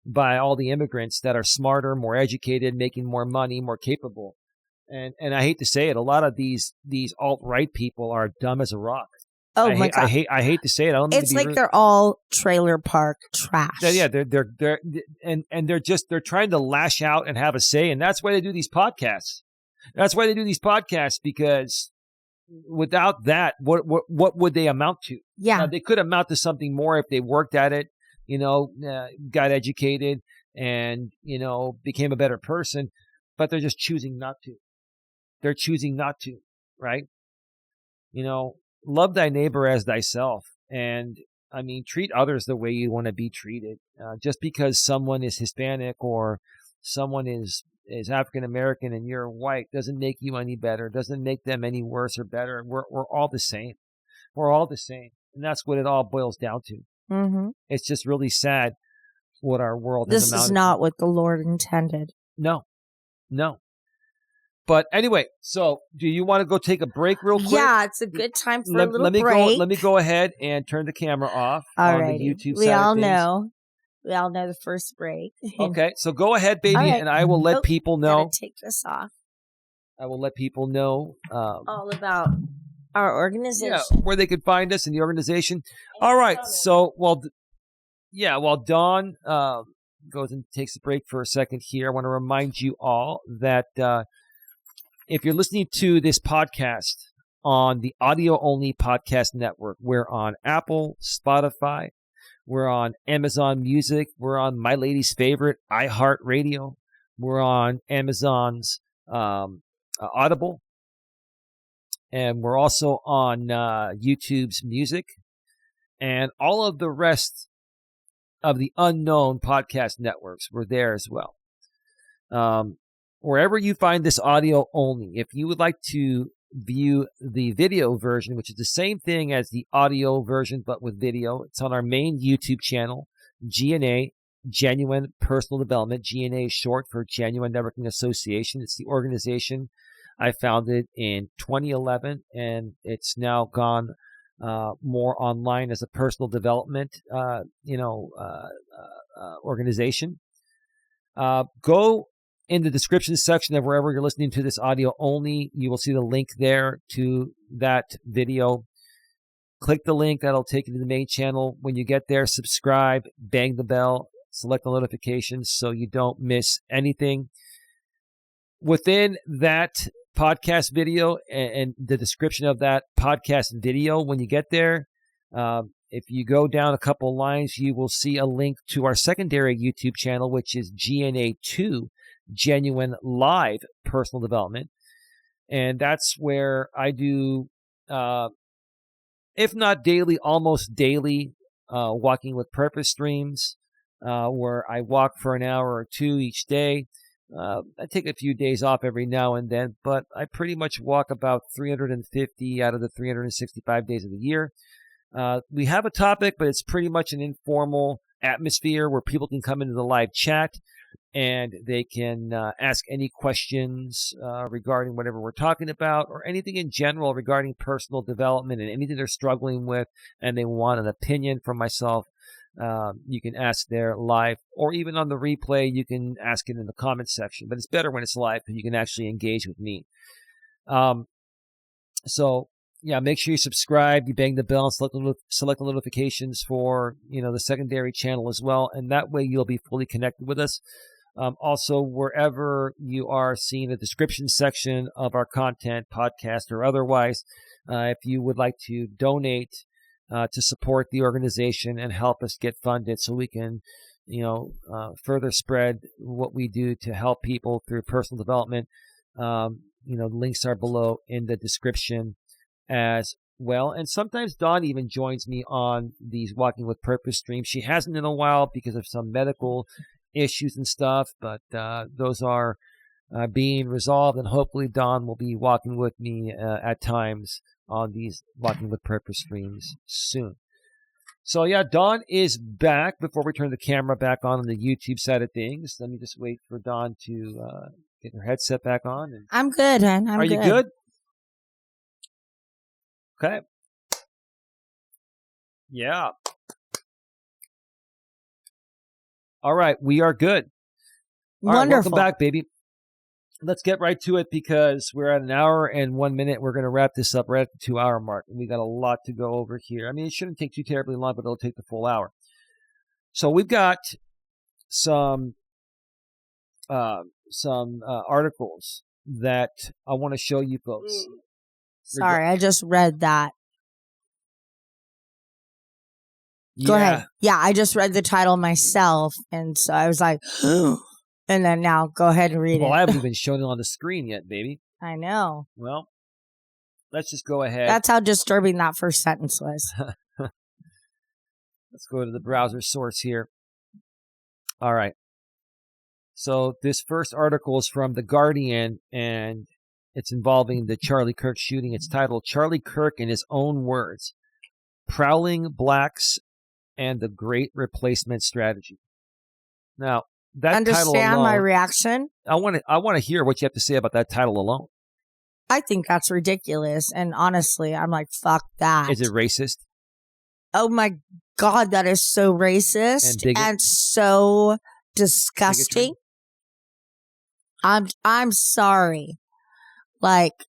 by all the immigrants that are smarter, more educated, making more money, more capable. And I hate to say it, a lot of these alt-right people are dumb as a rock. Oh my God. I hate to say it. I don't it's like they're all trailer park trash. Yeah, they're trying to lash out and have a say, and that's why they do these podcasts. That's why they do these podcasts, because without that, what would they amount to? Yeah. They could amount to something more if they worked at it, got educated and, became a better person, but they're just choosing not to. They're choosing not to, right? Love thy neighbor as thyself. And treat others the way you want to be treated. Just because someone is Hispanic or someone is African American and you're white doesn't make you any better, doesn't make them any worse or better. We're all the same. We're all the same. And that's what it all boils down to. Mm-hmm. It's just really sad what our world has amounted to. This is not what the Lord intended. No. But anyway, so do you want to go take a break real quick? Yeah, it's a good time for a little break. Let me go ahead and turn the camera off on the YouTube side. We all know the first break. Okay, so go ahead, baby, and I will let people know. Gotta take this off. I will let people know all about our organization. Yeah, where they could find us in the organization. All right, so while Dawn goes and takes a break for a second here, I want to remind you all that if you're listening to this podcast on the audio-only podcast network, we're on Apple, Spotify, we're on Amazon Music, we're on My Lady's Favorite, iHeartRadio, we're on Amazon's Audible, and we're also on YouTube's Music, and all of the rest of the unknown podcast networks. We're there as well. Wherever you find this audio only, if you would like to view the video version, which is the same thing as the audio version, but with video, it's on our main YouTube channel, GNA, Genuine Personal Development. GNA is short for Genuine Networking Association. It's the organization I founded in 2011, and it's now gone more online as a personal development, organization. Go in the description section of wherever you're listening to this audio only. You will see the link there to that video. Click the link. That'll take you to the main channel. When you get there, subscribe, bang the bell, select the notifications so you don't miss anything. Within that podcast video and the description of that podcast video, when you get there, if you go down a couple lines, you will see a link to our secondary YouTube channel, which is GNA2, Genuine Live Personal Development. And that's where I do, if not daily, almost daily, Walking with Purpose streams, where I walk for an hour or two each day. I take a few days off every now and then, but I pretty much walk about 350 out of the 365 days of the year. We have a topic, but it's pretty much an informal atmosphere where people can come into the live chat and they can ask any questions regarding whatever we're talking about, or anything in general regarding personal development and anything they're struggling with and they want an opinion from myself. You can ask there live, or even on the replay, you can ask it in the comments section. But it's better when it's live because you can actually engage with me. So yeah, make sure you subscribe, you bang the bell, and select the notifications for, the secondary channel as well. And that way you'll be fully connected with us. Also, wherever you are seeing the description section of our content, podcast or otherwise, if you would like to donate to support the organization and help us get funded so we can, further spread what we do to help people through personal development, links are below in the description as well. And sometimes Dawn even joins me on these Walking with Purpose streams. She hasn't in a while because of some medical issues and stuff, but those are being resolved, and hopefully Dawn will be walking with me at times on these Walking with Purpose streams soon. So yeah, Dawn is back. Before we turn the camera back on the YouTube side of things, let me just wait for Dawn to get her headset back on. And I'm good, hon. are you good? Okay. Yeah. All right, we are good. All Wonderful. right, welcome back, baby. Let's get right to it because we're at an hour and 1 minute. We're going to wrap this up right at the 2-hour mark. And we got a lot to go over here. I mean, it shouldn't take too terribly long, but it'll take the full hour. So we've got some articles that I want to show you folks. Sorry, I just read that. Go ahead. Yeah, I just read the title myself, and so I was like, and then now go ahead and read it. Well, I haven't even shown it on the screen yet, baby. I know. Well, let's just go ahead. That's how disturbing that first sentence was. Let's go to the browser source here. All right. So this first article is from The Guardian, and it's involving the Charlie Kirk shooting. It's titled, Charlie Kirk in His Own Words, Prowling Blacks and the Great Replacement Strategy. Now, that Understand title alone, my reaction? I want to hear what you have to say about that title alone. I think that's ridiculous. And honestly, I'm like, fuck that. Is it racist? Oh my God, that is so racist and so disgusting. I'm sorry. Like,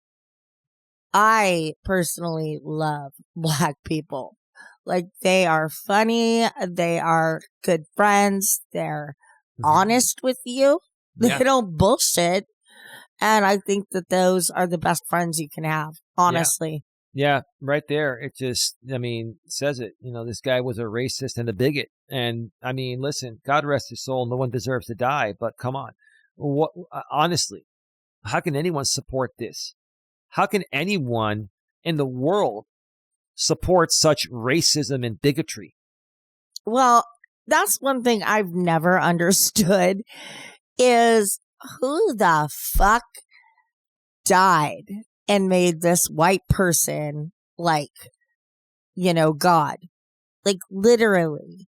I personally love Black people. Like, they are funny. They are good friends. They're honest with you. They don't bullshit. And I think that those are the best friends you can have, honestly. Yeah, right there. It just, says it. This guy was a racist and a bigot. And, listen, God rest his soul. No one deserves to die. But come on. Honestly, how can anyone support this? How can anyone in the world support such racism and bigotry? Well, that's one thing I've never understood is who the fuck died and made this white person God? Like, literally.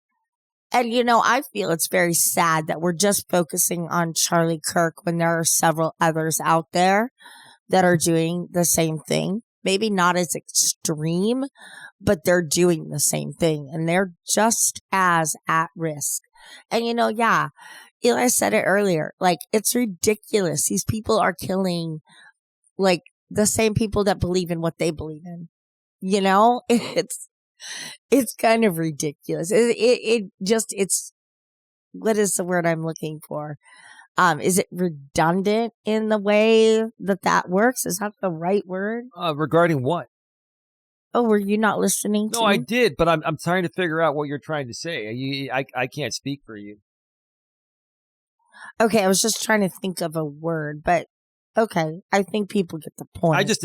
And, I feel it's very sad that we're just focusing on Charlie Kirk when there are several others out there that are doing the same thing. Maybe not as extreme, but they're doing the same thing. And they're just as at risk. And, Eli said it earlier. Like, it's ridiculous. These people are killing, like, the same people that believe in what they believe in. It's kind of ridiculous. It's what is the word I'm looking for? Is it redundant in the way that works? Is that the right word? Regarding what? Oh, were you not listening to No, me? I did, but I'm trying to figure out what you're trying to say. I can't speak for you. Okay, I was just trying to think of a word, but okay, I think people get the point. I just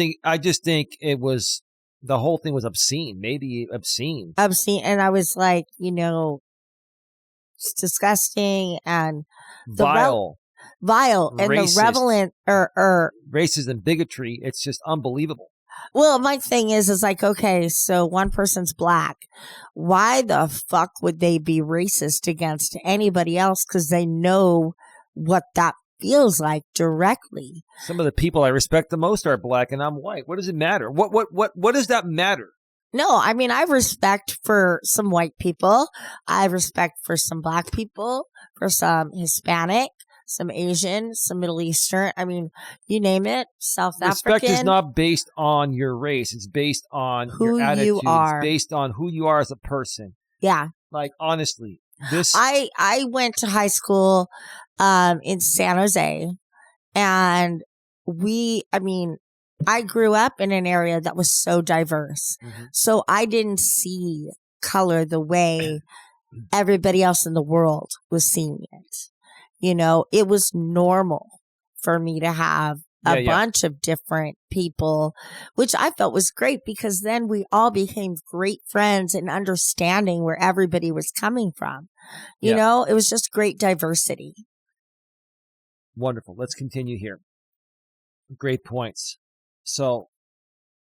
think it was, the whole thing was obscene, maybe obscene. Obscene, and I was like, it's disgusting and vile, and racist, the relevant or racism, bigotry. It's just unbelievable. Well, my thing is like, okay, so one person's Black. Why the fuck would they be racist against anybody else? Because they know what that feels like directly. Some of the people I respect the most are Black, and I'm white. What does it matter? What does that matter? No, I have respect for some white people. I have respect for some Black people, for some Hispanic, some Asian, some Middle Eastern. I mean, you name it, South Respect African. is not based on your race. It's based on Who your attitude. you are. It's based on who you are as a person. Yeah. Like, honestly, this... I went to high school in San Jose, and I grew up in an area that was so diverse. Mm-hmm. So I didn't see color the way everybody else in the world was seeing it. You know, it was normal for me to have a bunch of different people, which I felt was great because then we all became great friends and understanding where everybody was coming from. You know, it was just great diversity. Wonderful. Let's continue here. Great points. So,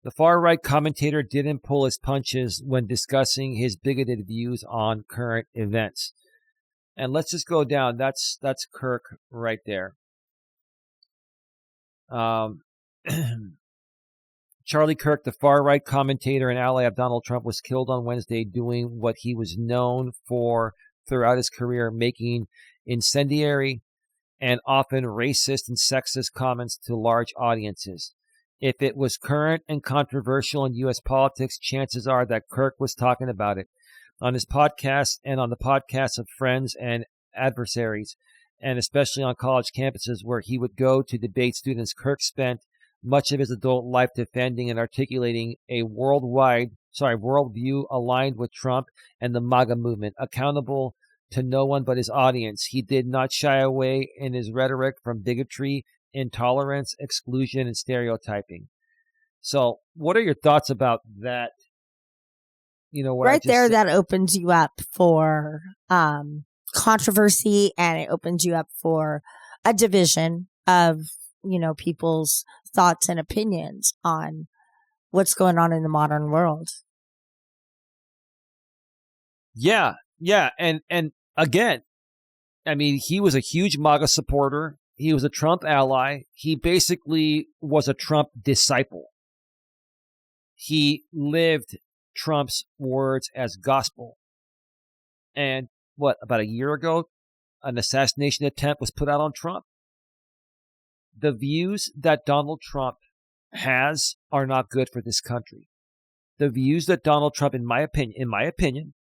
the far-right commentator didn't pull his punches when discussing his bigoted views on current events. And let's just go down. That's Kirk right there. Charlie Kirk, the far-right commentator and ally of Donald Trump, was killed on Wednesday doing what he was known for throughout his career, making incendiary and often racist and sexist comments to large audiences. If it was current and controversial in U.S. politics, chances are that Kirk was talking about it on his podcast and on the podcasts of friends and adversaries, and especially on college campuses where he would go to debate students. Kirk spent much of his adult life defending and articulating a worldview aligned with Trump and the MAGA movement, accountable to no one but his audience. He did not shy away in his rhetoric from bigotry, intolerance, exclusion, and stereotyping. So, what are your thoughts about that? You know, what right there, that opens you up for controversy, and it opens you up for a division of, you know, people's thoughts and opinions on what's going on in the modern world. Yeah. And again, I mean, he was a huge MAGA supporter. He was a Trump ally. He basically was a Trump disciple. He lived Trump's words as gospel. And about a year ago, an assassination attempt was put out on Trump. The views that Donald Trump has are not good for this country. The views that Donald Trump, in my opinion,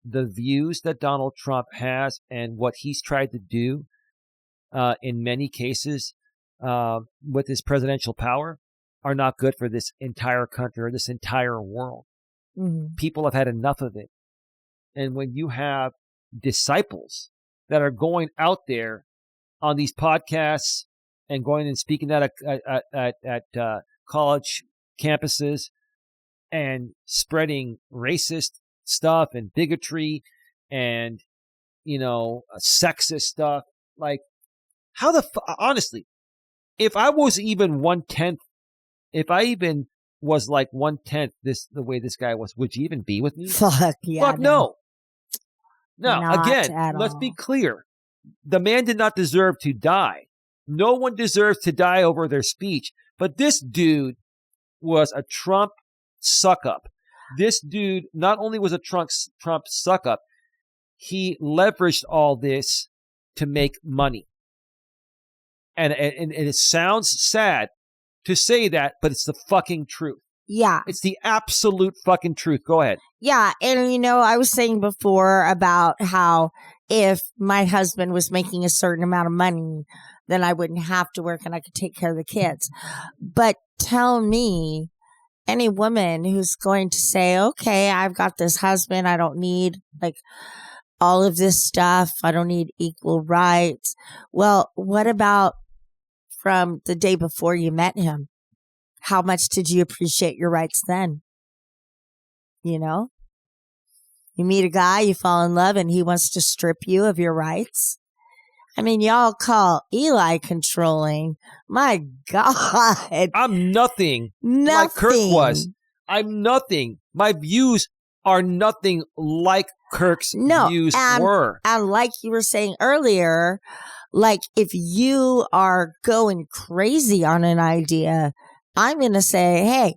the views that Donald Trump has and what he's tried to do in many cases with his presidential power are not good for this entire country or this entire world. Mm-hmm. People have had enough of it. And when you have disciples that are going out there on these podcasts and going and speaking at college campuses and spreading racist stuff and bigotry and, you know, sexist stuff, like, how honestly, if I was even 1/10, if I even was like 1/10 the way this guy was, would you even be with me? Fuck yeah. Fuck no. No, Not again, let's all. be clear. The man did not deserve to die. No one deserves to die over their speech. But this dude was a Trump suck-up. This dude not only was a Trump suck-up, he leveraged all this to make money. And it sounds sad to say that, but it's the fucking truth. Yeah. It's the absolute fucking truth. Go ahead. Yeah. And, you know, I was saying before about how if my husband was making a certain amount of money, then I wouldn't have to work and I could take care of the kids. But tell me, any woman who's going to say, okay, I've got this husband, I don't need like all of this stuff, I don't need equal rights. Well, what about from the day before you met him? How much did you appreciate your rights then? You know, you meet a guy, you fall in love, and he wants to strip you of your rights. I mean, y'all call Eli controlling. My God. I'm nothing like Kirk was. I'm nothing. My views are nothing like Kirk's views were. And like you were saying earlier, like if you are going crazy on an idea, I'm going to say, hey,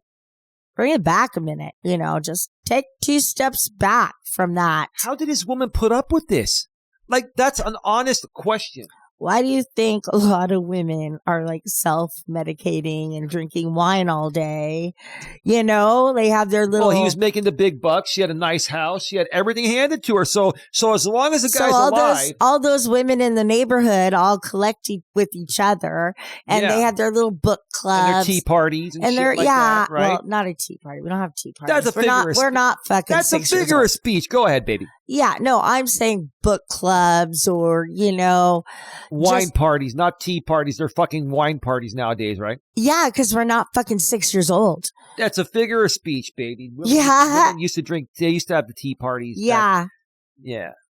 bring it back a minute. You know, just take 2 steps back from that. How did his woman put up with this? Like, that's an honest question. why do you think a lot of women are like self-medicating and drinking wine all day? You know, they have their little... Well, he was making the big bucks. She had a nice house. She had everything handed to her. So as long as the guy's alive... all those women in the neighborhood all collect with each other, and they have their little book clubs. And their tea parties and shit like that, right? Well, not a tea party. We don't have tea parties. That's a figure of speech. We're not fucking That's a figure of speech. Go ahead, baby. Yeah, no, I'm saying book clubs or, you know... Wine parties, not tea parties. They're fucking wine parties nowadays, right? Yeah, because we're not fucking 6 years old. That's a figure of speech, baby. Women used to drink. They used to have the tea parties. Yeah.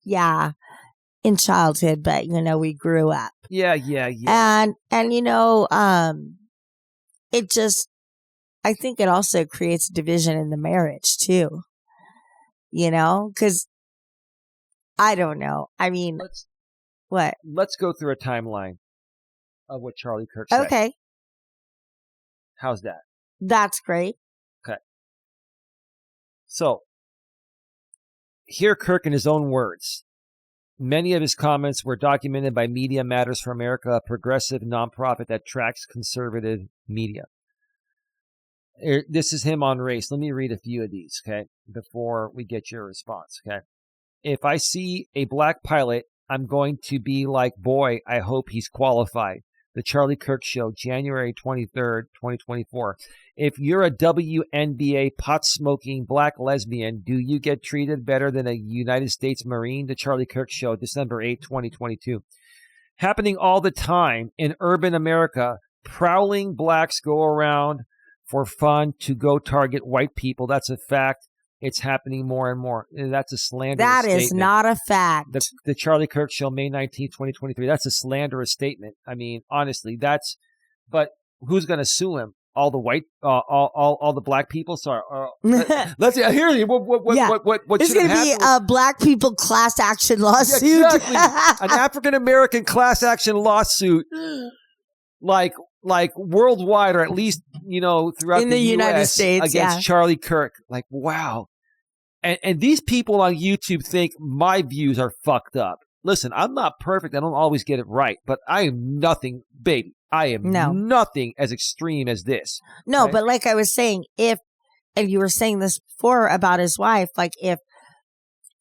Yeah. In childhood, but, you know, we grew up. Yeah. And you know, it just... I think it also creates division in the marriage, too. You know? Because... I don't know. I mean, what? Let's go through a timeline of what Charlie Kirk said. Okay. How's that? That's great. Okay. So, hear Kirk in his own words. Many of his comments were documented by Media Matters for America, a progressive nonprofit that tracks conservative media. This is him on race. Let me read a few of these, okay, before we get your response, okay? If I see a black pilot, I'm going to be like, boy, I hope he's qualified. The Charlie Kirk Show, January 23rd, 2024. If you're a WNBA pot-smoking black lesbian, do you get treated better than a United States Marine? The Charlie Kirk Show, December 8, 2022. Happening all the time in urban America, prowling blacks go around for fun to go target white people. That's a fact. It's happening more and more. That's a slanderous statement. That is not a fact. The Charlie Kirk Show, May 19, 2023. That's a slanderous statement. I mean, honestly, but who's going to sue him? All the white, all the black people? Sorry. Let's see. Hear you. What It's going to be a black people class action lawsuit. Yeah, exactly. An African-American class action lawsuit. Like worldwide, or at least, you know, throughout in the United States against Charlie Kirk. Like, wow. And these people on YouTube think my views are fucked up. Listen, I'm not perfect. I don't always get it right, but I am nothing, baby. I am nothing as extreme as this. No, right? But like I was saying, and you were saying this before about his wife, like if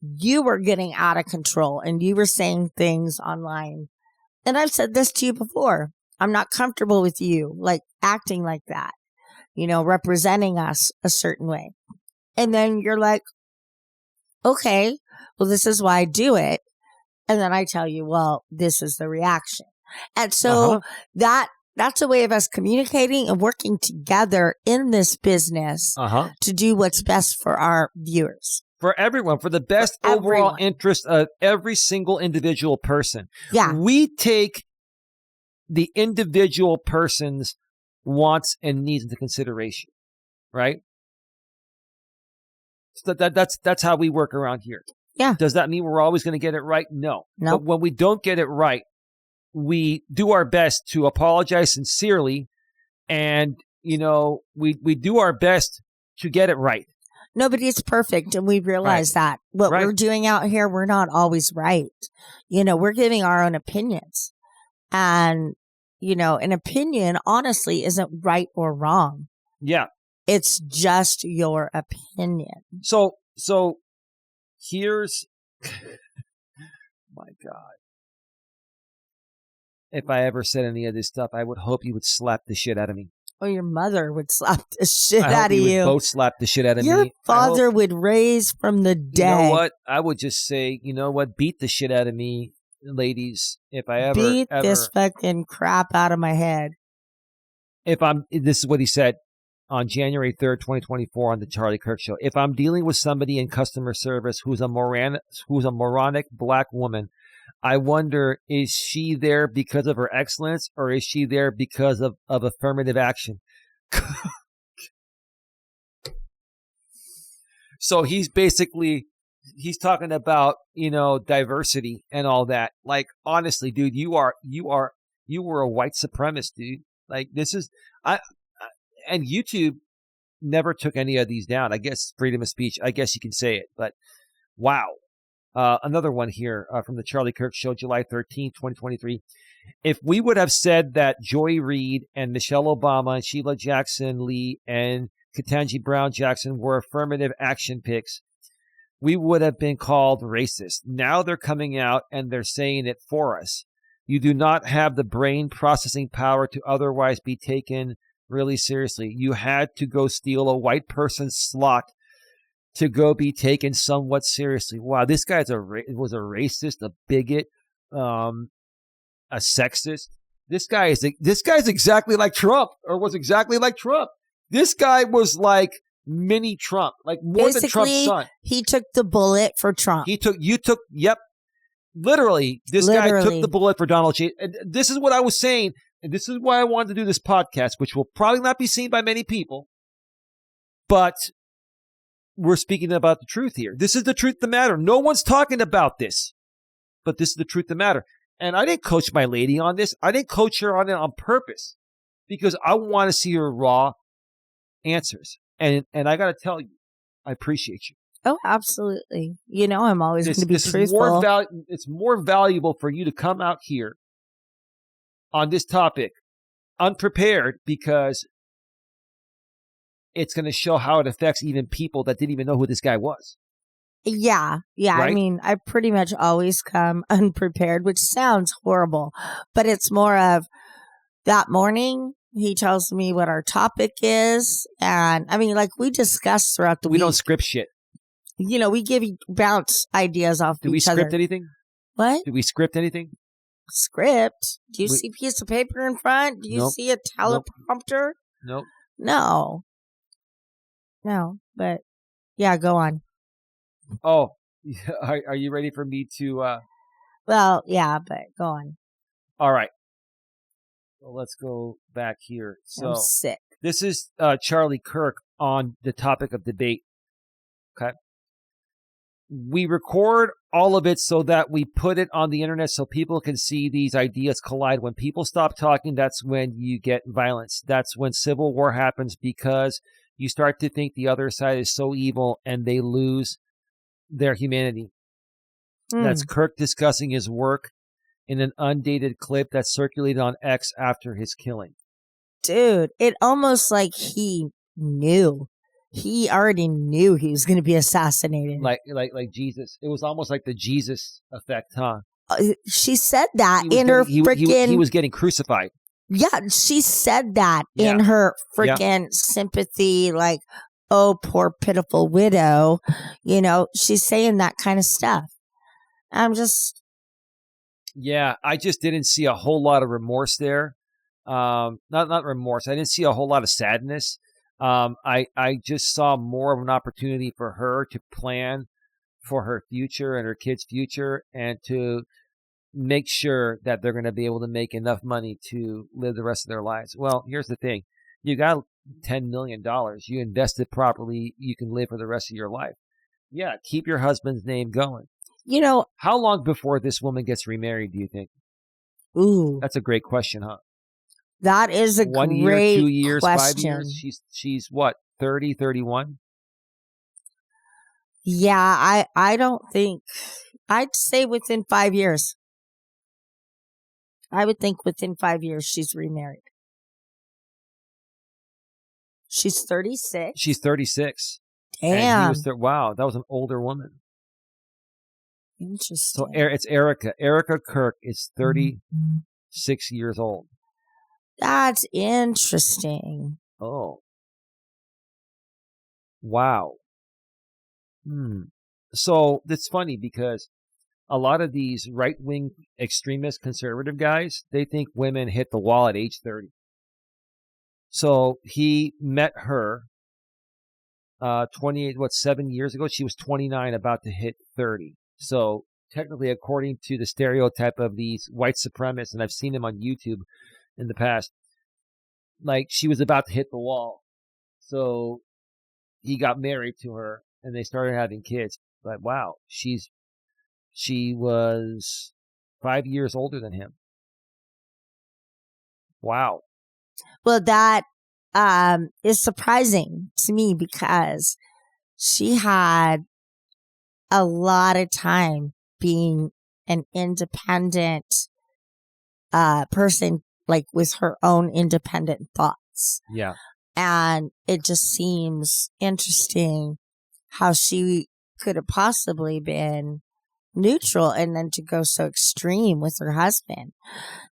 you were getting out of control and you were saying things online, and I've said this to you before, I'm not comfortable with you, like acting like that, you know, representing us a certain way. And then you're like, okay, well, this is why I do it. And then I tell you, well, this is the reaction. And so that's a way of us communicating and working together in this business to do what's best for our viewers. For everyone, for the best overall interest of every single individual person. Yeah. We take the individual person's wants and needs into consideration, right? So that's how we work around here. Yeah. Does that mean we're always going to get it right? No. Nope. But when we don't get it right, we do our best to apologize sincerely, and you know, we do our best to get it right. Nobody's perfect, and we realize that. What we're doing out here, we're not always right. You know, we're giving our own opinions. And, you know, an opinion, honestly, isn't right or wrong. Yeah. It's just your opinion. So here's, my God. If I ever said any of this stuff, I would hope you would slap the shit out of me. Or your mother would slap the shit out of you. Would both slap the shit out of me. Your father would raise from the dead. You know what? I would just say, you know what? Beat the shit out of me, ladies. If I ever beat this fucking crap out of my head. This is what he said on January 3rd, 2024 on the Charlie Kirk Show. If I'm dealing with somebody in customer service who's a moronic black woman, I wonder, is she there because of her excellence, or is she there because of affirmative action? So he's talking about, you know, diversity and all that. Like, honestly, dude, you were a white supremacist, dude. Like, this is, and YouTube never took any of these down. I guess freedom of speech, I guess you can say it, but wow. Another one here from the Charlie Kirk Show, July 13th, 2023. If we would have said that Joy Reid and Michelle Obama and Sheila Jackson Lee and Ketanji Brown Jackson were affirmative action picks, we would have been called racist. Now they're coming out and they're saying it for us. You do not have the brain processing power to otherwise be taken really seriously. You had to go steal a white person's slot to go be taken somewhat seriously. Wow, this guy was a racist, a bigot, a sexist. This guy's exactly like Trump, or was exactly like Trump. This guy was like mini Trump, like more Basically, than Trump's son. He took the bullet for Trump. Yep. Literally, guy took the bullet for Donald J. And this is what I was saying, and this is why I wanted to do this podcast, which will probably not be seen by many people, but we're speaking about the truth here. This is the truth of the matter. No one's talking about this, but this is the truth of the matter. And I didn't coach my lady on this. I didn't coach her on it on purpose because I want to see her raw answers. And I got to tell you, I appreciate you. Oh, absolutely. You know, I'm always going to be truthful. It's more valuable for you to come out here on this topic unprepared because it's going to show how it affects even people that didn't even know who this guy was. Yeah. Right? I mean, I pretty much always come unprepared, which sounds horrible, but it's more of that morning. He tells me what our topic is. And I mean, like we discussed throughout the week. We don't script shit. You know, we bounce ideas off each other. Do we script anything? What? Do we script anything? Script? Do you see a piece of paper in front? Do you see a teleprompter? Nope. No, but yeah, go on. Oh, are you ready for me to? Well, yeah, but go on. All right. Well, let's go back here. So I'm sick. This is Charlie Kirk on the topic of debate. Okay. We record all of it so that we put it on the internet so people can see these ideas collide. When people stop talking, that's when you get violence. That's when civil war happens because you start to think the other side is so evil and they lose their humanity. That's Kirk discussing his work in an undated clip that circulated on X after his killing. Dude, it almost like he knew. He already knew he was going to be assassinated. Like Jesus. It was almost like the Jesus effect, huh? She said that in her freaking... He was getting crucified. Yeah, she said that in her freaking sympathy, like, oh, poor pitiful widow. You know, she's saying that kind of stuff. I'm just... Yeah, I just didn't see a whole lot of remorse there. Not remorse. I didn't see a whole lot of sadness. I just saw more of an opportunity for her to plan for her future and her kids' future and to make sure that they're going to be able to make enough money to live the rest of their lives. Well, here's the thing. You got $10 million. You invest it properly. You can live for the rest of your life. Yeah, keep your husband's name going. You know, how long before this woman gets remarried, do you think? Ooh. That's a great question, huh? That is a 1 year, 2 years, question. 5 years? She's what, 30, 31? Yeah, I don't think... I'd say within 5 years. I would think within 5 years she's remarried. She's 36. She's 36. Damn. Wow, that was an older woman. Interesting. So it's Erica. Erica Kirk is 36 years old. That's interesting. Oh. Wow. So that's funny because a lot of these right-wing extremist conservative guys, they think women hit the wall at age 30. So he met her 7 years ago? She was 29, about to hit 30. So technically, according to the stereotype of these white supremacists, and I've seen them on YouTube in the past, like she was about to hit the wall. So he got married to her and they started having kids. But wow, she was 5 years older than him. Wow. Well, that is surprising to me because she had a lot of time being an independent person, like with her own independent thoughts. Yeah. And it just seems interesting how she could have possibly been neutral and then to go so extreme with her husband.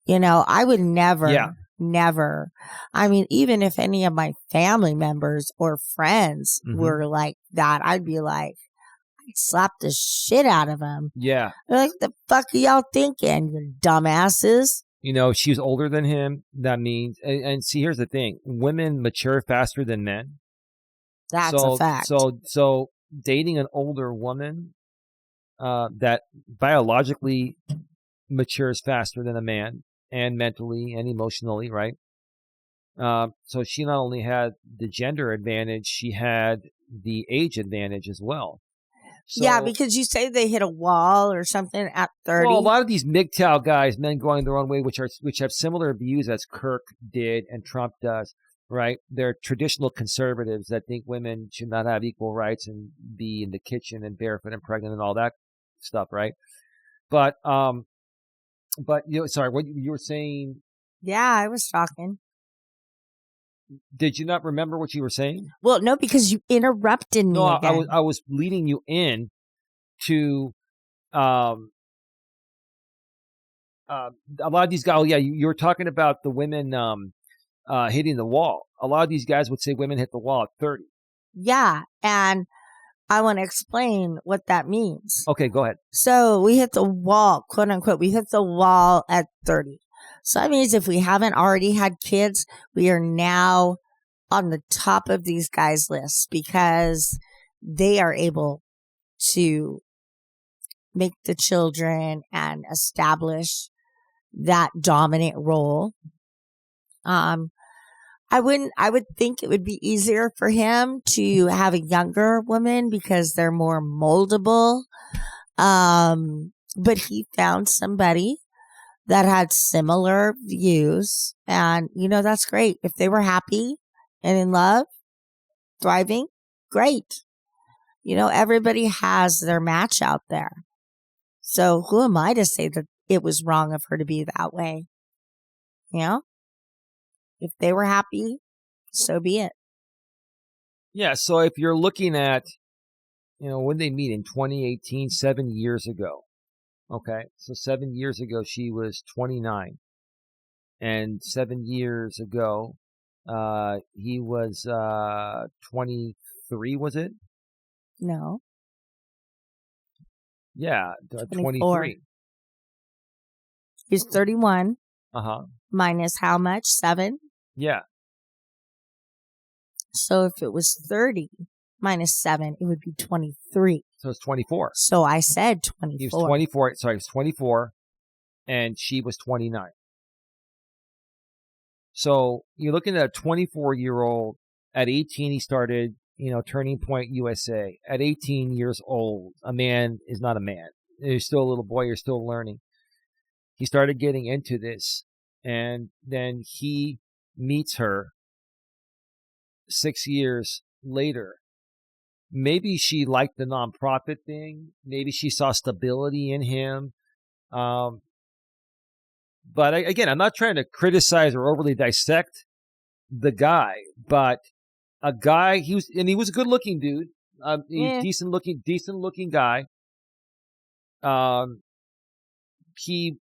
You know, I would never, never. I mean, even if any of my family members or friends were like that, I'd be like, I'd slap the shit out of them. Yeah. They're like, the fuck are y'all thinking, you dumbasses? You know, she was older than him. That means, and see, here's the thing: women mature faster than men. That's a fact. So dating an older woman that biologically matures faster than a man, and mentally and emotionally, right? So she not only had the gender advantage, she had the age advantage as well. So, yeah, because you say they hit a wall or something at 30. Well, a lot of these MGTOW guys, men going their own way, which have similar views as Kirk did and Trump does, right? They're traditional conservatives that think women should not have equal rights and be in the kitchen and barefoot and pregnant and all that stuff, right? But you know, sorry, what you were saying? Yeah, I was talking. Did you not remember what you were saying? Well, no, because you interrupted me. No, again. I was leading you in to a lot of these guys. Oh, yeah, you were talking about the women hitting the wall. A lot of these guys would say women hit the wall at 30. Yeah, and I want to explain what that means. Okay, go ahead. So we hit the wall, quote unquote. We hit the wall at 30. So that means if we haven't already had kids, we are now on the top of these guys' lists because they are able to make the children and establish that dominant role. I would think it would be easier for him to have a younger woman because they're more moldable. But he found somebody that had similar views. And, you know, that's great. If they were happy and in love, thriving, great. You know, everybody has their match out there. So who am I to say that it was wrong of her to be that way? You know, if they were happy, so be it. Yeah. So if you're looking at, you know, when they meet in 2018, 7 years ago. Okay. So 7 years ago, she was 29. And 7 years ago, he was 23, was it? No. Yeah, 24. 23. He's 31. Uh-huh. Minus how much? 7? Yeah. So if it was 30 minus 7, it would be 23. So it's 24. So I said 24. He was 24. Sorry, he was 24, and she was 29. So you're looking at a 24-year-old. At 18, he started, you know, Turning Point USA. At 18 years old, a man is not a man. You're still a little boy. You're still learning. He started getting into this, and then he meets her 6 years later. Maybe she liked the nonprofit thing. Maybe she saw stability in him. But again, I'm not trying to criticize or overly dissect the guy, but a guy, he was a good looking dude, decent looking guy. He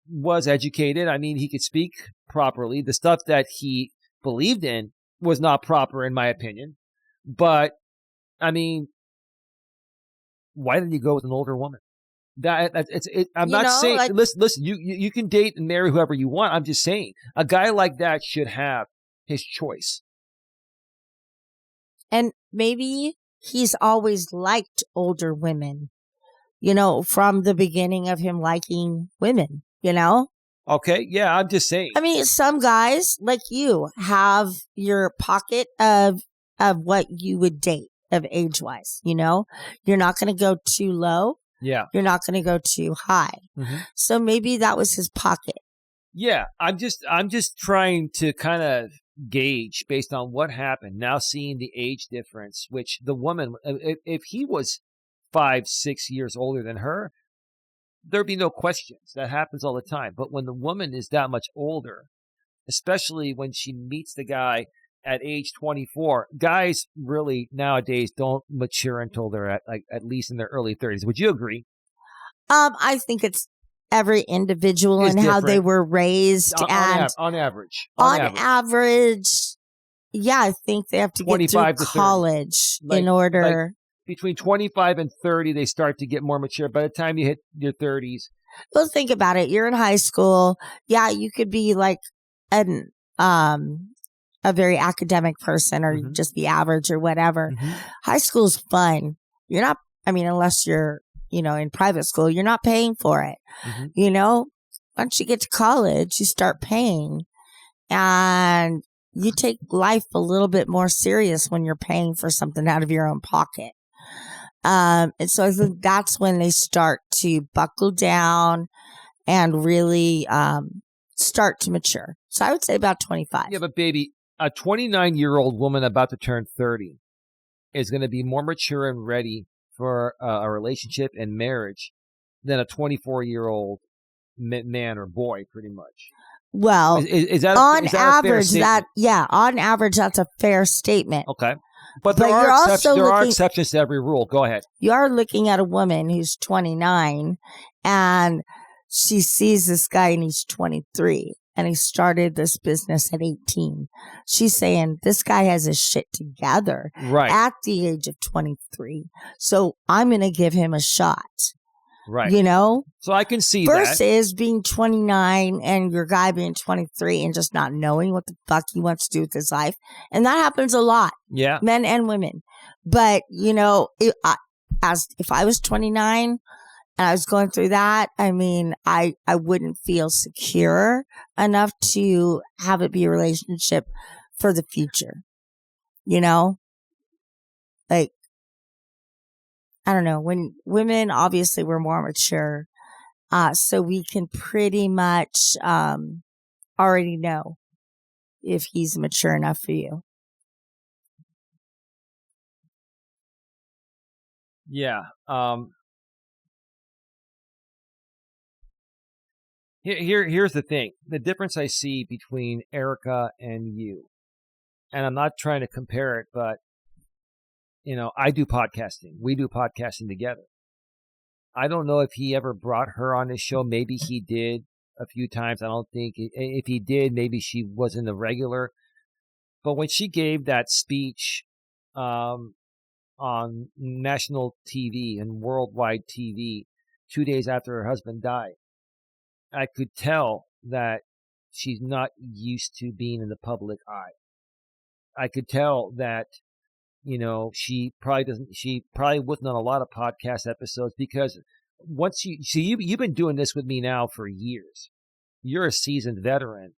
was educated. I mean, he could speak properly. The stuff that he believed in was not proper, in my opinion. But I mean, why did he go with an older woman? I'm not saying. Like, listen. You can date and marry whoever you want. I'm just saying, a guy like that should have his choice. And maybe he's always liked older women. You know, from the beginning of him liking women. You know. Okay. Yeah, I'm just saying. I mean, some guys like you have your pocket of what you would date of age wise. You know, you're not going to go too low. Yeah. You're not going to go too high. Mm-hmm. So maybe that was his pocket. Yeah. I'm just trying to kind of gauge based on what happened. Now seeing the age difference, which the woman, if he was 5, 6 years older than her, there'd be no questions. That happens all the time. But when the woman is that much older, especially when she meets the guy at age 24, guys really nowadays don't mature until they're at least in their early 30s. Would you agree? I think it's every individual It's and how they different. were raised. On average. On average, yeah, I think they have to get through 25 to 30. college in order. Between 25 and 30, they start to get more mature. By the time you hit your 30s. Well, think about it. You're in high school. Yeah, you could be like a very academic person, or you just be average or whatever. High school's fun. You're not, unless you're, in private school, you're not paying for it. Once you get to college, you start paying, and you take life a little bit more serious when you're paying for something out of your own pocket. And so I think that's when they start to buckle down and really, start to mature. So I would say about 25. Yeah, but baby, a 29-year-old woman about to turn 30 is going to be more mature and ready for a relationship and marriage than a 24-year-old man or boy, pretty much. Well, is that on is that average, on average, that's a fair statement. Okay. But there are exceptions to every rule. Go ahead. You are looking at a woman who's 29, and she sees this guy and he's 23, and he started this business at 18. She's saying, this guy has his shit together at the age of 23. So I'm going to give him a shot. Right. So I can see versus being 29 and your guy being 23 and just not knowing what the fuck he wants to do with his life. And that happens a lot. Yeah. Men and women. But, if I was 29 and I was going through that, I wouldn't feel secure enough to have it be a relationship for the future. Like, I don't know, when women obviously were more mature, so we can pretty much already know if he's mature enough for you. Yeah. Here's the thing. The difference I see between Erica and you, and I'm not trying to compare it, but I do podcasting. We do podcasting together. I don't know if he ever brought her on his show. Maybe he did a few times. I don't think if he did, maybe she wasn't a regular. But when she gave that speech on national TV and worldwide TV 2 days after her husband died, I could tell that she's not used to being in the public eye. I could tell that she probably wasn't on a lot of podcast episodes, because once you've been doing this with me now for years. You're a seasoned veteran.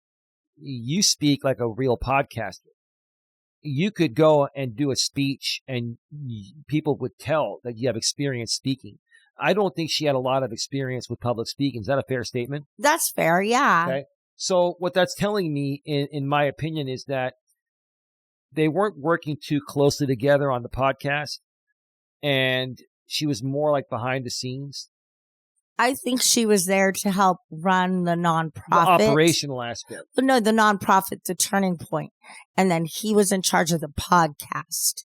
You speak like a real podcaster. You could go and do a speech and people would tell that you have experience speaking. I don't think she had a lot of experience with public speaking. Is that a fair statement? That's fair. Yeah. Okay. So what that's telling me, in my opinion, is that they weren't working too closely together on the podcast, and she was more like behind the scenes. I think she was there to help run the nonprofit. The operational aspect. But no, the nonprofit, the Turning Point. And then he was in charge of the podcast.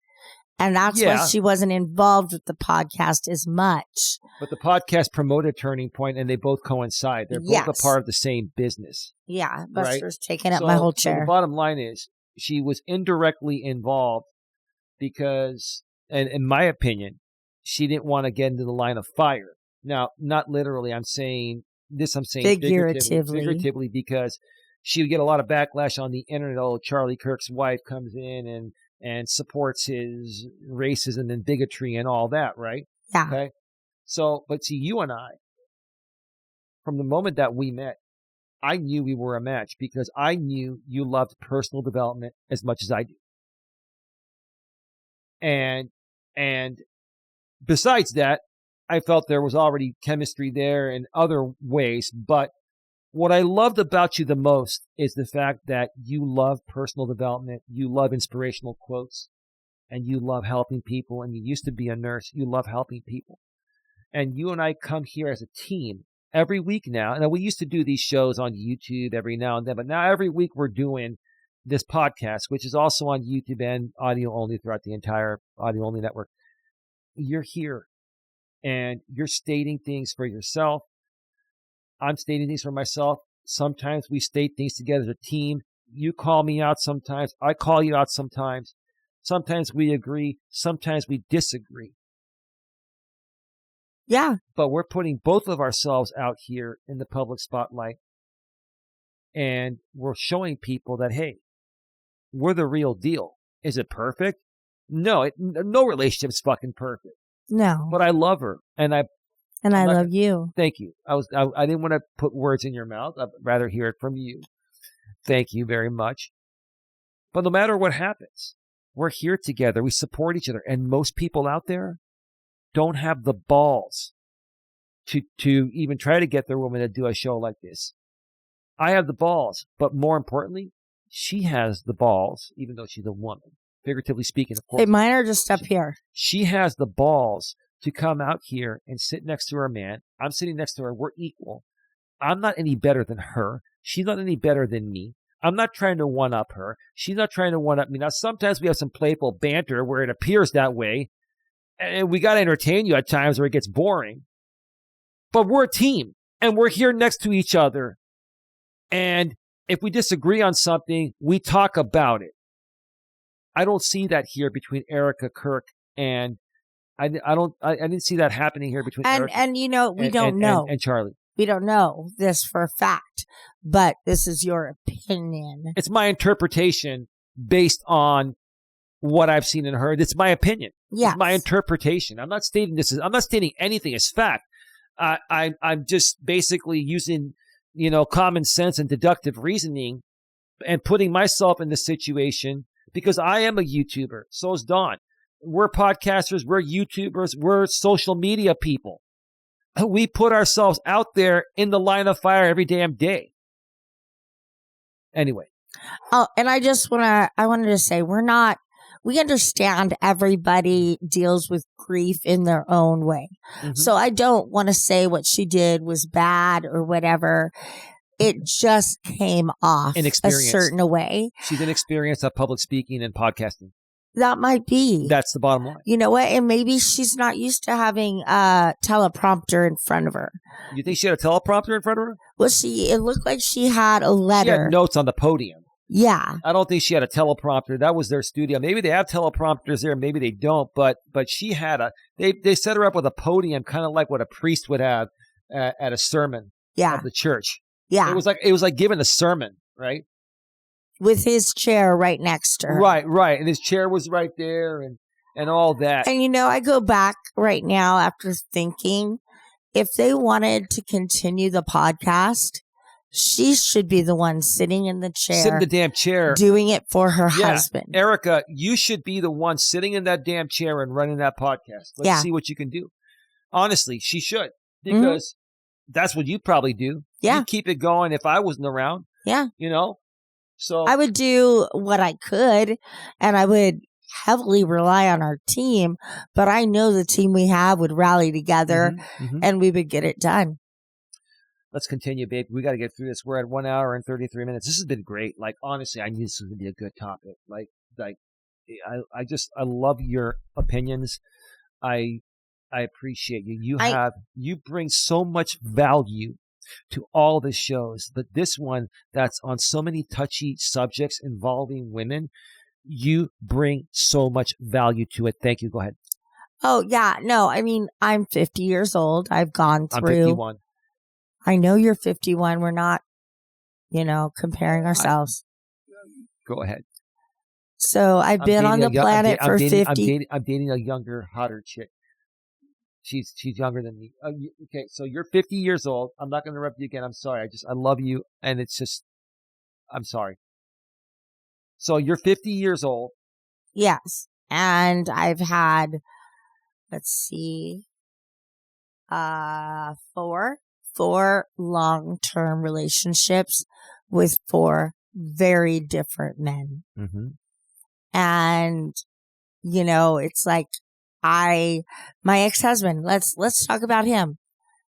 And that's why she wasn't involved with the podcast as much. But the podcast promoted Turning Point, and they both coincide. They're both a part of the same business. Yeah, Buster's taking up my whole chair. So the bottom line is, she was indirectly involved because, and in my opinion, she didn't want to get into the line of fire. Now, not literally, I'm saying figuratively, because she would get a lot of backlash on the internet. Oh, Charlie Kirk's wife comes in and supports his racism and bigotry and all that, right? Yeah. Okay. So, but see, you and I, from the moment that we met, I knew we were a match because I knew you loved personal development as much as I do. And besides that, I felt there was already chemistry there in other ways. But what I loved about you the most is the fact that you love personal development. You love inspirational quotes. and you love helping people, and you used to be a nurse. You love helping people. And you and I come here as a team every week now. And we used to do these shows on YouTube every now and then, but now every week we're doing this podcast, which is also on YouTube and audio only throughout the entire audio only network. You're here and you're stating things for yourself. I'm stating things for myself. Sometimes we state things together as a team. You call me out sometimes. I call you out sometimes. Sometimes we agree. Sometimes we disagree. Yeah. But we're putting both of ourselves out here in the public spotlight. And we're showing people that, hey, we're the real deal. Is it perfect? No, no relationship's fucking perfect. No. But I love her. And I love you. Thank you. I didn't want to put words in your mouth. I'd rather hear it from you. Thank you very much. But no matter what happens, we're here together. We support each other. And most people out there don't have the balls to even try to get their woman to do a show like this. I have the balls, but more importantly, she has the balls, even though she's a woman, figuratively speaking, of course. Hey, mine are just up here. She has the balls to come out here and sit next to her man. I'm sitting next to her. We're equal. I'm not any better than her. She's not any better than me. I'm not trying to one-up her. She's not trying to one-up me. Now, sometimes we have some playful banter where it appears that way, and we got to entertain you at times where it gets boring. But we're a team, and we're here next to each other. And if we disagree on something, we talk about it. I don't see that here between Erica Kirk and I didn't see that happening here between Erica and you know, we don't know. And Charlie. We don't know this for a fact, but this is your opinion. It's my interpretation based on what I've seen and heard. It's my opinion. Yes. It's my interpretation. I'm not stating anything as fact. I'm just basically using, common sense and deductive reasoning and putting myself in the situation because I am a YouTuber. So is Dawn. We're podcasters. We're YouTubers. We're social media people. We put ourselves out there in the line of fire every damn day. Anyway. Oh, and I wanted to say we understand everybody deals with grief in their own way. Mm-hmm. So I don't want to say what she did was bad or whatever. It just came off a certain way. She's inexperienced at public speaking and podcasting. That might be. That's the bottom line. You know what? And maybe she's not used to having a teleprompter in front of her. You think she had a teleprompter in front of her? Well, it looked like she had a letter. She had notes on the podium. Yeah. I don't think she had a teleprompter. That was their studio. Maybe they have teleprompters there. Maybe they don't. But she had they set her up with a podium, kind of like what a priest would have at a sermon of the church. Yeah. It was like giving a sermon, right? With his chair right next to her. Right. And his chair was right there and all that. And I go back right now after thinking, if they wanted to continue the podcast, she should be the one sitting in the chair. Sitting in the damn chair. Doing it for her husband. Erica, you should be the one sitting in that damn chair and running that podcast. Let's see what you can do. Honestly, she should. Because that's what you probably do. Yeah. You'd keep it going if I wasn't around. Yeah. So I would do what I could, and I would heavily rely on our team, but I know the team we have would rally together and we would get it done. Let's continue, babe. We got to get through this. We're at 1 hour and 33 minutes. This has been great. Like, honestly, I knew this was going to be a good topic. I love your opinions. I appreciate you. You bring so much value to all the shows, but this one that's on so many touchy subjects involving women, you bring so much value to it. Thank you. Go ahead. Oh, yeah. No, I mean, I'm 50 years old. I've gone through. I'm 51. I know you're 51. We're not, comparing ourselves. Go ahead. So I've been on the planet for 50. I'm dating a younger, hotter chick. She's younger than me. Okay, so you're 50 years old. I'm not going to interrupt you again. I'm sorry. I love you, and it's just, I'm sorry. So you're 50 years old. Yes, and I've had, four long-term relationships with 4 very different men. Mm-hmm. And It's like my ex-husband, let's talk about him.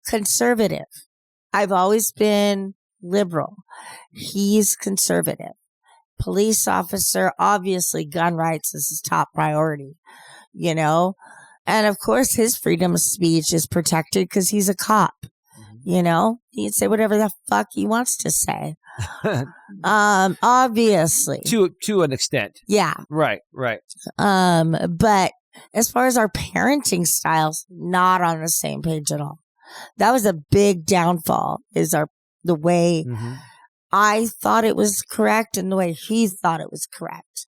Conservative. I've always been liberal. He's conservative. Police officer, obviously gun rights is his top priority, And of course his freedom of speech is protected because he's a cop. He can say whatever the fuck he wants to say. Obviously. To an extent. Yeah. Right. But as far as our parenting styles, not on the same page at all. That was a big downfall, is the way I thought it was correct and the way he thought it was correct.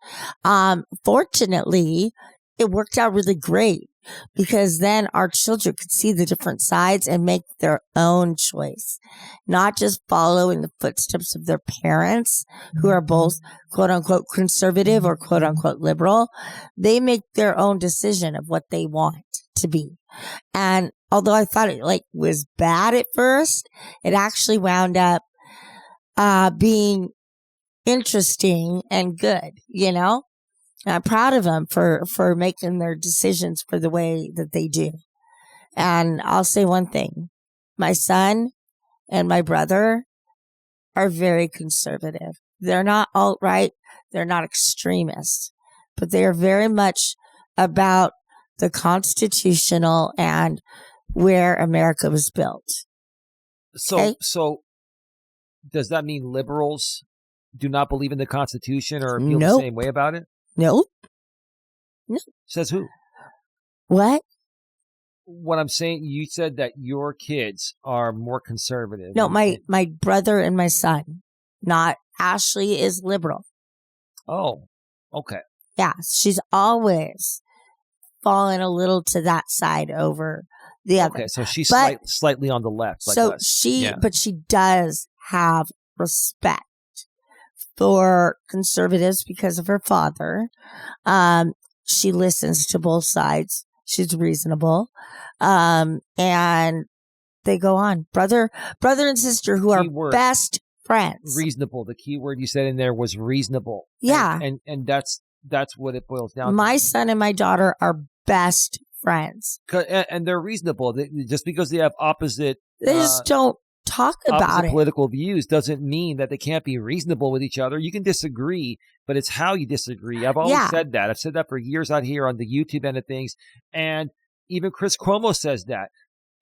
Fortunately, it worked out really great because then our children could see the different sides and make their own choice, not just follow in the footsteps of their parents who are both quote unquote conservative or quote unquote liberal. They make their own decision of what they want to be. And although I thought it was bad at first, it actually wound up being interesting and good, And I'm proud of them for making their decisions for the way that they do. And I'll say one thing. My son and my brother are very conservative. They're not alt-right. They're not extremists, but they are very much about the constitutional and where America was built. So does that mean liberals do not believe in the Constitution or feel the same way about it? Nope. Says who? What? What I'm saying, you said that your kids are more conservative. No, my brother and my son. Not Ashley is liberal. Oh, okay. Yeah, she's always fallen a little to that side over the other. Okay, so she's slightly on the left. Like so us. But she does have respect for conservatives because of her father. She listens to both sides. She's reasonable. And they go on. Brother and sister who are best friends. Reasonable. The key word you said in there was reasonable. Yeah. And that's what it boils down to. My son and my daughter are best friends. And they're reasonable. Just because they have opposite... They just don't talk about it. Political views doesn't mean that they can't be reasonable with each other. You can disagree, but it's how you disagree. I've always said that. I've said that for years out here on the YouTube end of things. And even Chris Cuomo says that.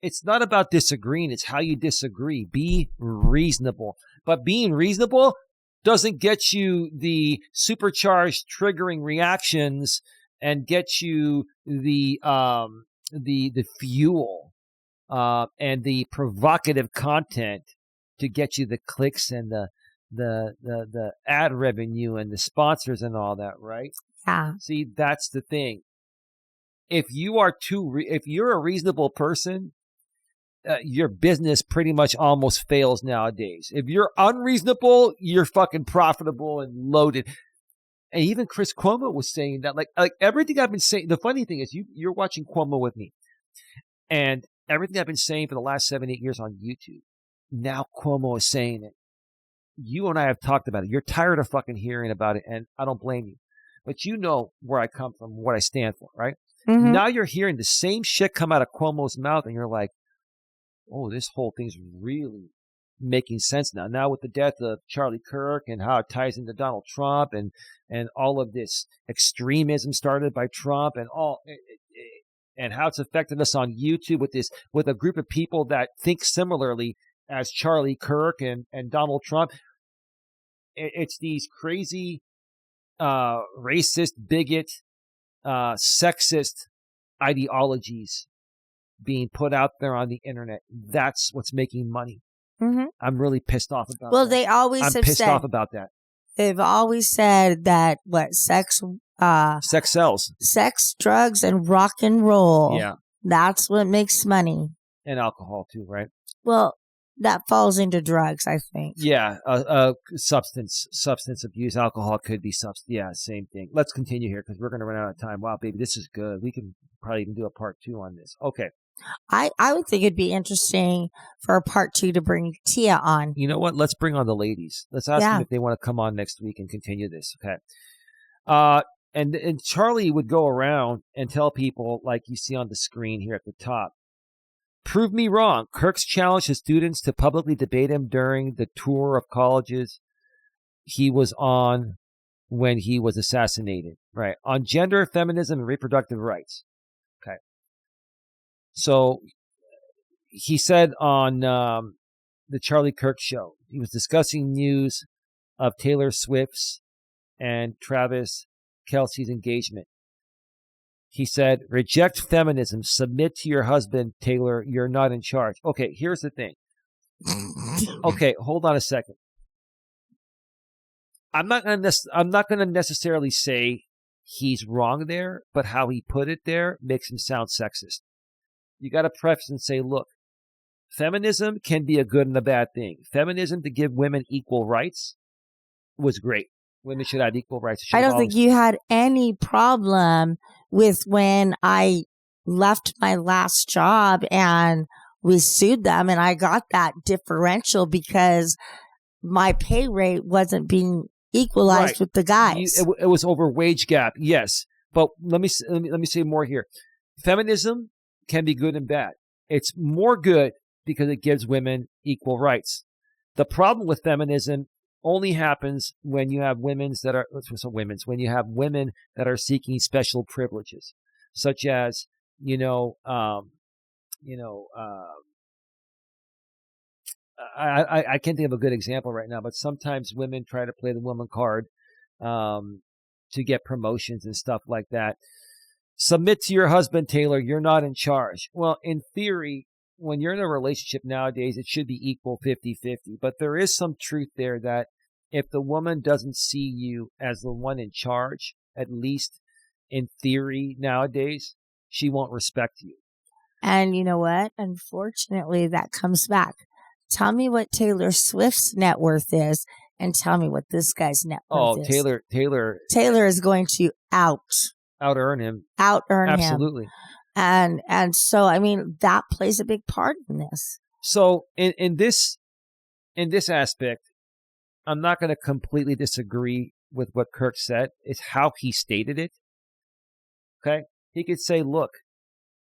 It's not about disagreeing. It's how you disagree. Be reasonable. But being reasonable doesn't get you the supercharged triggering reactions and get you the fuel and the provocative content to get you the clicks and the ad revenue and the sponsors and all that, right? Yeah. See, that's the thing. If you're a reasonable person, your business pretty much almost fails nowadays. If you're unreasonable, you're fucking profitable and loaded. And even Chris Cuomo was saying that, like everything I've been saying. The funny thing is, you're watching Cuomo with me, and everything I've been saying for the last 7-8 years on YouTube, now Cuomo is saying it. You and I have talked about it. You're tired of fucking hearing about it, and I don't blame you. But you know where I come from, what I stand for, right? Mm-hmm. Now you're hearing the same shit come out of Cuomo's mouth, and you're like, oh, this whole thing's really making sense now. Now with the death of Charlie Kirk and how it ties into Donald Trump and all of this extremism started by Trump and how it's affected us on YouTube with a group of people that think similarly as Charlie Kirk and Donald Trump. It's these crazy, racist, bigot, sexist ideologies being put out there on the internet. That's what's making money. Mm-hmm. I'm really pissed off about that. Well, they always have pissed off about that. They've always said that sex sells. Sex, drugs, and rock and roll. Yeah. That's what makes money. And alcohol too, right? Well, that falls into drugs, I think. Yeah. Substance abuse. Alcohol could be substance. Yeah, same thing. Let's continue here because we're going to run out of time. Wow, baby, this is good. We can probably even do a part 2 on this. Okay. I would think it'd be interesting for a part 2 to bring Tia on. You know what? Let's bring on the ladies. Let's ask them if they want to come on next week and continue this. Okay. and Charlie would go around and tell people, like you see on the screen here at the top, prove me wrong. Kirk's challenged his students to publicly debate him during the tour of colleges he was on when he was assassinated, right? On gender, feminism, and reproductive rights. Okay. So he said on the Charlie Kirk show, he was discussing news of Taylor Swift's and Travis Kelce's engagement. He said, reject feminism, submit to your husband, Taylor, you're not in charge. Okay, here's the thing. Okay, hold on a second. I'm not going to necessarily say he's wrong there, but how he put it there makes him sound sexist. You got to preface and say, look, feminism can be a good and a bad thing. Feminism to give women equal rights was great. Women should have equal rights. I don't think you had any problem with when I left my last job and we sued them and I got that differential because my pay rate wasn't being equalized with the guys. It was over wage gap, yes. But let me say more here. Feminism can be good and bad. It's more good because it gives women equal rights. The problem with feminism only happens when you have when you have women that are seeking special privileges, such as I can't think of a good example right now, but sometimes women try to play the woman card to get promotions and stuff like that. Submit to your husband, Taylor. You're not in charge. Well, in theory, when you're in a relationship nowadays, it should be equal 50-50. But there is some truth there that if the woman doesn't see you as the one in charge, at least in theory nowadays, she won't respect you. And you know what? Unfortunately, that comes back. Tell me what Taylor Swift's net worth is and tell me what this guy's net worth is. Taylor is going to out-earn him. Absolutely. And so, I mean, that plays a big part in this. So in this aspect, I'm not going to completely disagree with what Kirk said. It's how he stated it. Okay? He could say, look,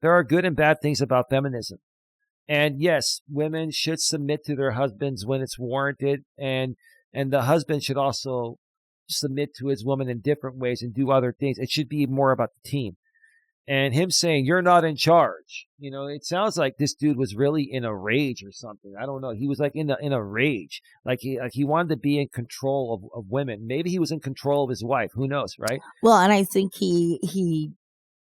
there are good and bad things about feminism. And yes, women should submit to their husbands when it's warranted. And the husband should also submit to his woman in different ways and do other things. It should be more about the team. And him saying, you're not in charge. You know, it sounds like this dude was really in a rage or something. I don't know. He was like in a rage. Like he wanted to be in control of women. Maybe he was in control of his wife. Who knows, right? Well, and I think he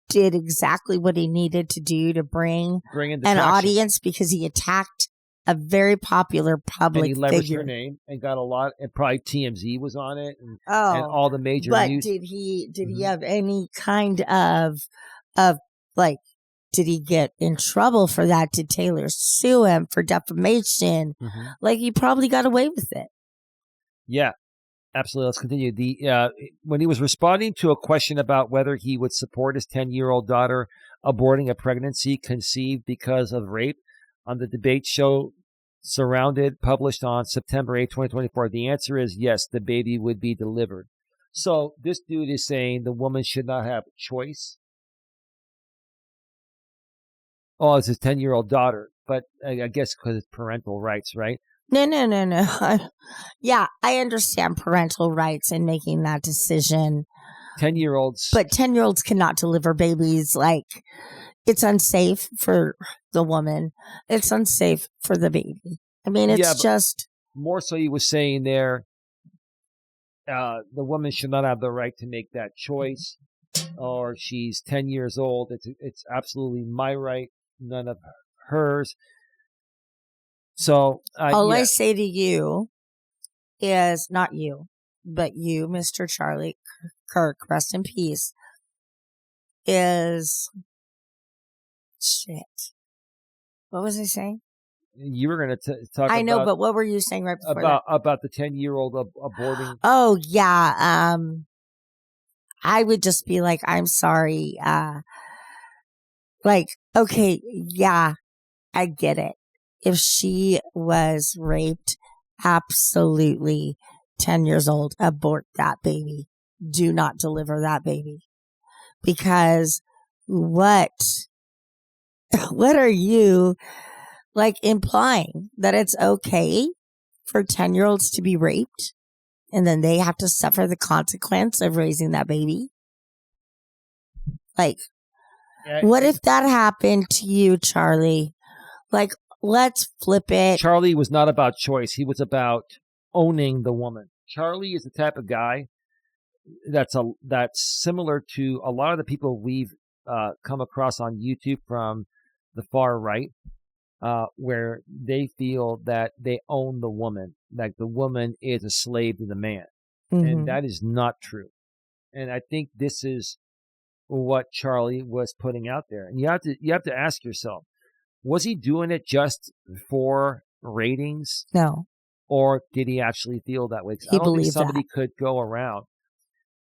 did exactly what he needed to do to bring in an audience because he attacked a very popular public figure. And he leveraged her name and got a lot, and probably TMZ was on it and all the major news. But did he have any kind of like, did he get in trouble for that? Did Taylor sue him for defamation? Mm-hmm. Like, he probably got away with it. Yeah, absolutely. Let's continue. When he was responding to a question about whether he would support his 10-year-old daughter aborting a pregnancy conceived because of rape on the debate show published on September 8, 2024, the answer is yes, the baby would be delivered. So this dude is saying the woman should not have a choice. Oh, it's his 10-year-old daughter, but I guess because it's parental rights, right? No. Yeah, I understand parental rights in making that decision. 10-year-olds. But 10-year-olds cannot deliver babies. Like, it's unsafe for the woman. It's unsafe for the baby. I mean, it's just... More so he was saying there, the woman should not have the right to make that choice, or she's 10 years old. It's absolutely my right, none of hers. So all I say to you is, not you, but you, Mr. Charlie Kirk, rest in peace, is shit. What was I saying? You were going to talk. I know, but what were you saying right before that? About the 10-year-old aborting? Oh yeah. I would just be like, I'm sorry. Like, okay, yeah, I get it. If she was raped, absolutely 10 years old, abort that baby. do not deliver that baby. Because what are you like implying that it's okay for 10-year-olds to be raped and then they have to suffer the consequence of raising that baby? Like, what if that happened to you, Charlie? Like, let's flip it. Charlie was not about choice. He was about owning the woman. Charlie is the type of guy that's similar to a lot of the people we've come across on YouTube from the far right, where they feel that they own the woman, like the woman is a slave to the man. Mm-hmm. And that is not true. And I think this is what Charlie was putting out there. And you have to ask yourself, was he doing it just for ratings? No. Or did he actually feel that way? He I don't think believed somebody that. could go around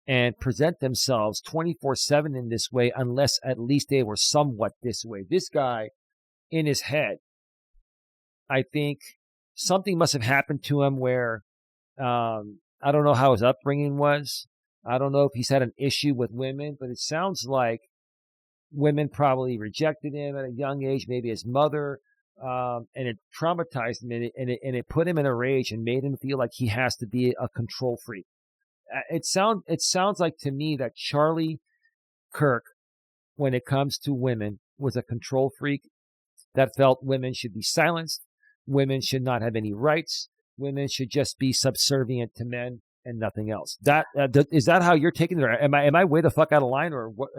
and present themselves 24/7 in this way unless at least they were somewhat this way. This guy, in his head, I think something must have happened to him where I don't know how his upbringing was. I don't know if he's had an issue with women, but it sounds like women probably rejected him at a young age, maybe his mother, and it traumatized him, and it put him in a rage and made him feel like he has to be a control freak. It sounds like to me that Charlie Kirk, when it comes to women, was a control freak that felt women should be silenced, women should not have any rights, women should just be subservient to men and nothing else. Is that how you're taking it? Am I way the fuck out of line, or what?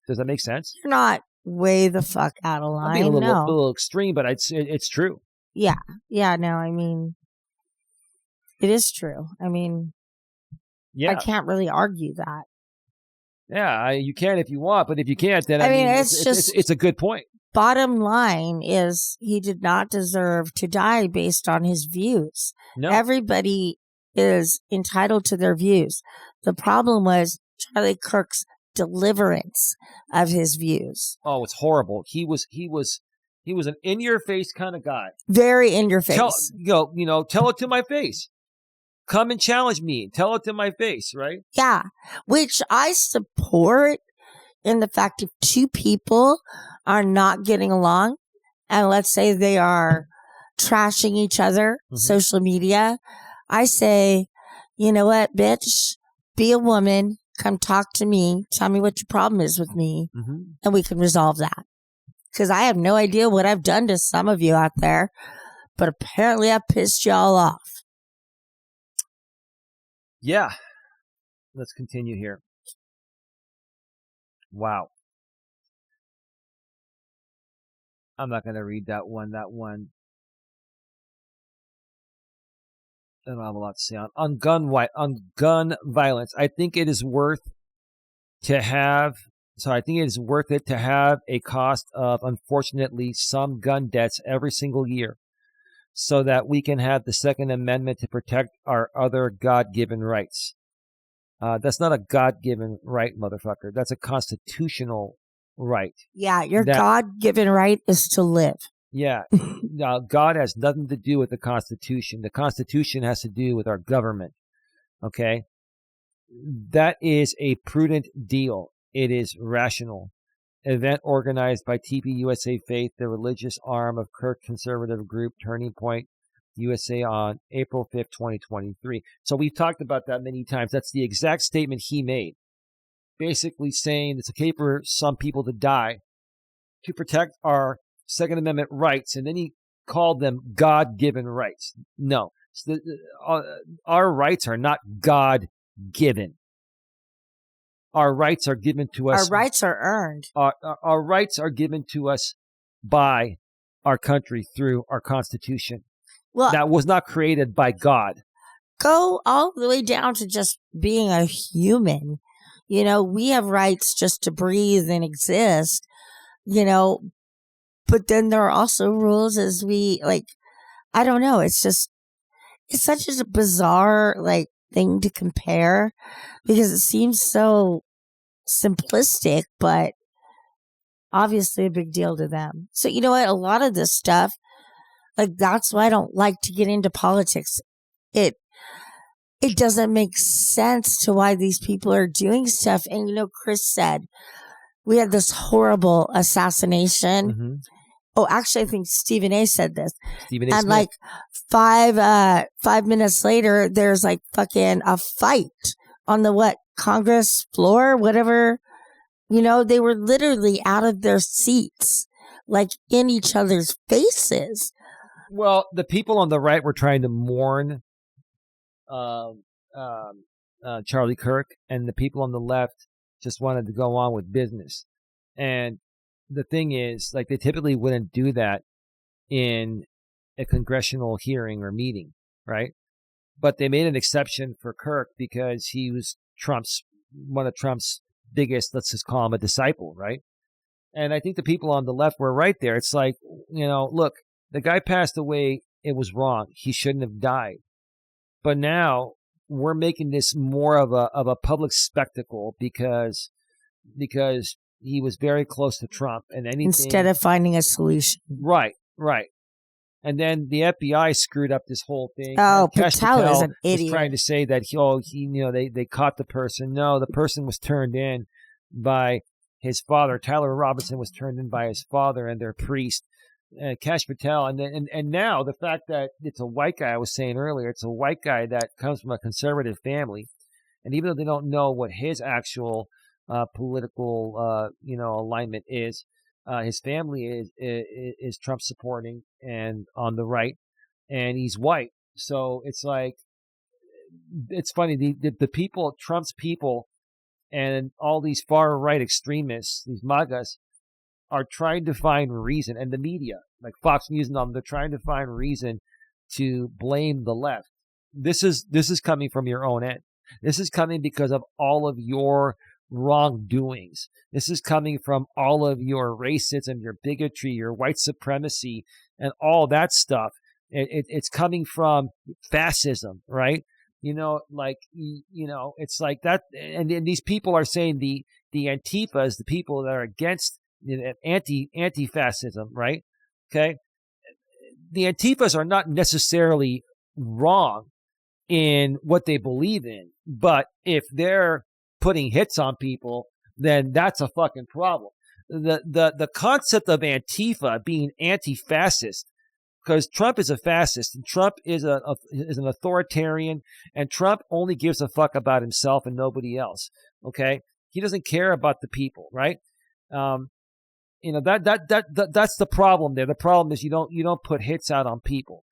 Does that make sense? You're not way the fuck out of line. I'm being a little extreme, but it's true. Yeah. No, I mean, it is true. I mean, yeah, I can't really argue that. Yeah, you can if you want, but if you can't, then I mean it's a good point. Bottom line is he did not deserve to die based on his views. No. Everybody is entitled to their views. The problem was Charlie Kirk's deliverance of his views. Oh, it's horrible. He was an in-your-face kind of guy. Very in your face. Tell it to my face. Come and challenge me. Tell it to my face, right? Yeah, which I support in the fact if two people are not getting along, and let's say they are trashing each other, social media, I say, you know what, bitch, be a woman, come talk to me, tell me what your problem is with me, and we can resolve that. Because I have no idea what I've done to some of you out there, but apparently I've pissed y'all off. Yeah. Let's continue here. Wow. I'm not going to read that one. That one. I don't have a lot to say on gun violence. I think it is worth to have. So I think it is worth it to have a cost of, unfortunately, some gun deaths every single year, so that we can have the Second Amendment to protect our other God-given rights. That's not a God-given right, motherfucker. That's a constitutional right. Yeah, your God-given right is to live. Yeah. Now, God has nothing to do with the Constitution. The Constitution has to do with our government. Okay? That is a prudent deal. It is rational. Event organized by TPUSA Faith, the religious arm of Kirk conservative group Turning Point USA on April 5th, 2023. So we've talked about that many times. That's the exact statement he made. Basically saying it's okay for some people to die to protect our Second Amendment rights, and then he called them God-given rights. No. Our rights are not God-given. Our rights are given to us. Our rights are earned. Our rights are given to us by our country through our Constitution. Well, that was not created by God. Go all the way down to just being a human. We have rights just to breathe and exist, but then there are also rules as I don't know. It's such a bizarre, thing to compare because it seems so simplistic, but obviously a big deal to them. So you know what? A lot of this stuff, that's why I don't like to get into politics. It it doesn't make sense to why these people are doing stuff. And, Chris said, we had this horrible assassination. Mm-hmm. Oh, actually, I think Stephen A. said this. Stephen A. And Smith. like 5 minutes later, there's like fucking a fight on the Congress floor, whatever. They were literally out of their seats, like in each other's faces. Well, the people on the right were trying to mourn Charlie Kirk, and the people on the left just wanted to go on with business. And the thing is, like, they typically wouldn't do that in a congressional hearing or meeting, right? But they made an exception for Kirk because he was one of Trump's biggest, let's just call him a disciple, right? And I think the people on the left were right there. It's like, look, the guy passed away. It was wrong. He shouldn't have died. But now we're making this more of a public spectacle because he was very close to Trump, and anything instead of finding a solution. Right. And then the FBI screwed up this whole thing. Oh, Patel is an idiot. Was trying to say that they caught the person. No, the person was turned in by his father. Tyler Robinson was turned in by his father and their priest, Kash Patel. And now the fact that it's a white guy, I was saying earlier, it's a white guy that comes from a conservative family, and even though they don't know what his actual political alignment is. His family is Trump supporting and on the right, and he's white. So it's like, it's funny. The people, Trump's people, and all these far right extremists, these MAGAs, are trying to find reason, and the media, like Fox News and all, they're trying to find reason to blame the left. This is coming from your own end. This is coming because of all of your wrongdoings. This is coming from all of your racism, your bigotry, your white supremacy, and all that stuff. It's coming from fascism, right? It's like that. And these people are saying the Antifas, the people that are against anti-fascism, right? Okay. The Antifas are not necessarily wrong in what they believe in, but if they're putting hits on people, then that's a fucking problem. The concept of Antifa being anti-fascist, because Trump is a fascist, and Trump is an authoritarian, and Trump only gives a fuck about himself and nobody else. Okay, he doesn't care about the people, right? That's the problem there. The problem is you don't put hits out on people.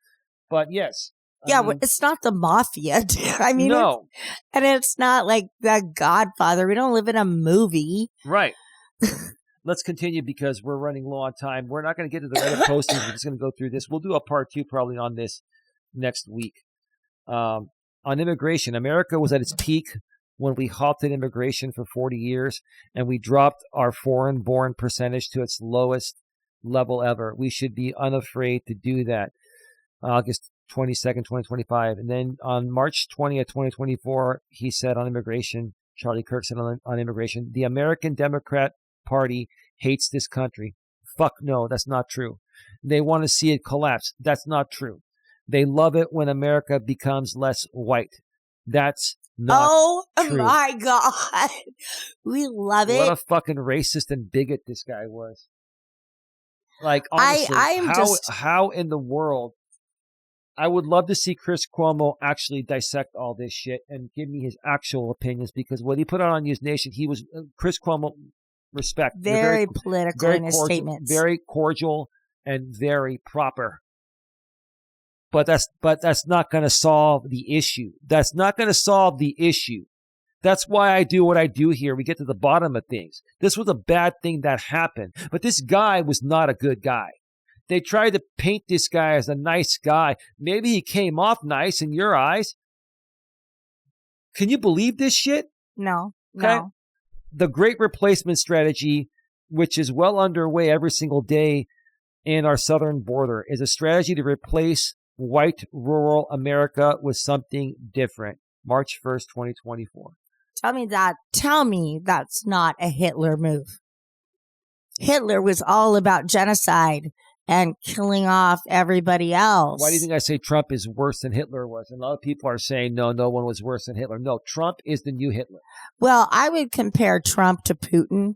But yes. It's not the mafia. I mean, no. And it's not like The Godfather. We don't live in a movie. Right. Let's continue because we're running low on time. We're not going to get to the Reddit postings. We're just going to go through this. We'll do a part 2 probably on this next week. On immigration, America was at its peak when we halted immigration for 40 years, and we dropped our foreign-born percentage to its lowest level ever. We should be unafraid to do that. August 22nd, 2025. And then on March 20th, 2024, he said on immigration, Charlie Kirk said on immigration, the American Democrat Party hates this country. Fuck no, that's not true. They want to see it collapse. That's not true. They love it when America becomes less white. That's not true. Oh my God. We love it. What a fucking racist and bigot this guy was. Like, honestly, how in the world? I would love to see Chris Cuomo actually dissect all this shit and give me his actual opinions, because what he put out on News Nation, he was Chris Cuomo. Respect, very political in his statements, very cordial and very proper. But that's not going to solve the issue. That's not going to solve the issue. That's why I do what I do here. We get to the bottom of things. This was a bad thing that happened, but this guy was not a good guy. They tried to paint this guy as a nice guy. Maybe he came off nice in your eyes. Can you believe this shit? No. The Great Replacement Strategy, which is well underway every single day in our southern border, is a strategy to replace white rural America with something different. March 1st, 2024. Tell me that's not a Hitler move. Hitler was all about genocide and killing off everybody else. Why do you think I say Trump is worse than Hitler was? And a lot of people are saying, no one was worse than Hitler. No, Trump is the new Hitler. Well, I would compare Trump to Putin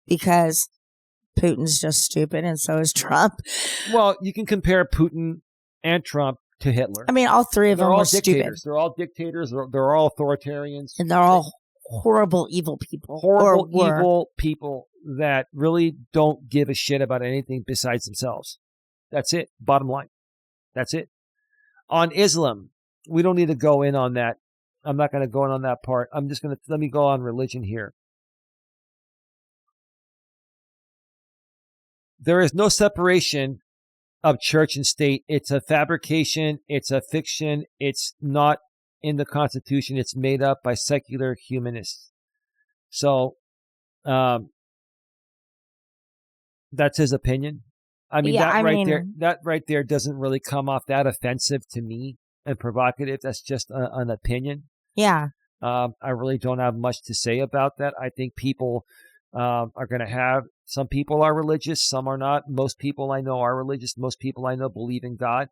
because Putin's just stupid and so is Trump. Well, you can compare Putin and Trump to Hitler. I mean, all three of them were dictators. stupid. They're all dictators. They're all authoritarians. And they're all horrible, evil people. Evil people that really don't give a shit about anything besides themselves. That's it. Bottom line. That's it. On Islam, we don't need to go in on that. I'm not going to go in on that part. I'm just going to, let me go on religion here. There is no separation of church and state. It's a fabrication. It's a fiction. It's not in the Constitution. It's made up by secular humanists. So, that's his opinion. I mean, that right there doesn't really come off that offensive to me and provocative. That's just an opinion. Yeah. I really don't have much to say about that. I think people are going to have, some people are religious, some are not. Most people I know are religious. Most people I know believe in God.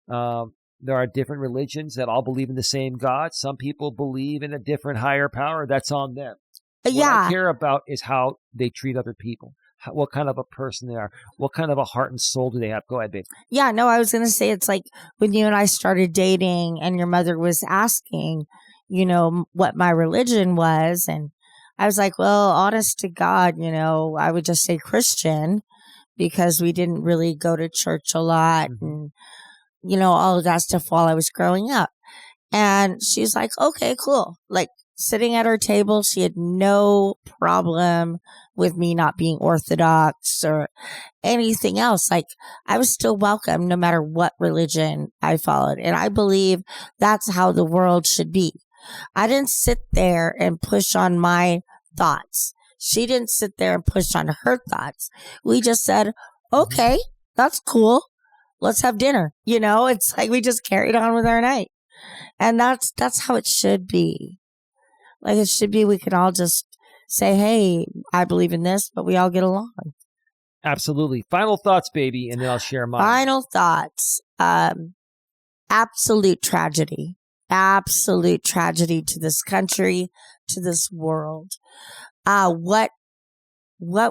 There are different religions that all believe in the same God. Some people believe in a different higher power. That's on them. What I care about is how they treat other people. What kind of a person they are. What kind of a heart and soul do they have? Go ahead, babe. Yeah, no, I was going to say, it's like when you and I started dating and your mother was asking, what my religion was. And I was like, well, honest to God, I would just say Christian because we didn't really go to church a lot and, all of that stuff while I was growing up. And she's like, okay, cool. Like sitting at our table, she had no problem with me not being Orthodox or anything else. Like I was still welcome no matter what religion I followed. And I believe that's how the world should be. I didn't sit there and push on my thoughts. She didn't sit there and push on her thoughts. We just said, okay, that's cool. Let's have dinner. It's like we just carried on with our night. And that's how it should be. Like it should be, we can all just say, hey, I believe in this, but we all get along. Absolutely. Final thoughts, baby, and then I'll share mine. Final thoughts. Absolute tragedy. Absolute tragedy to this country, to this world. What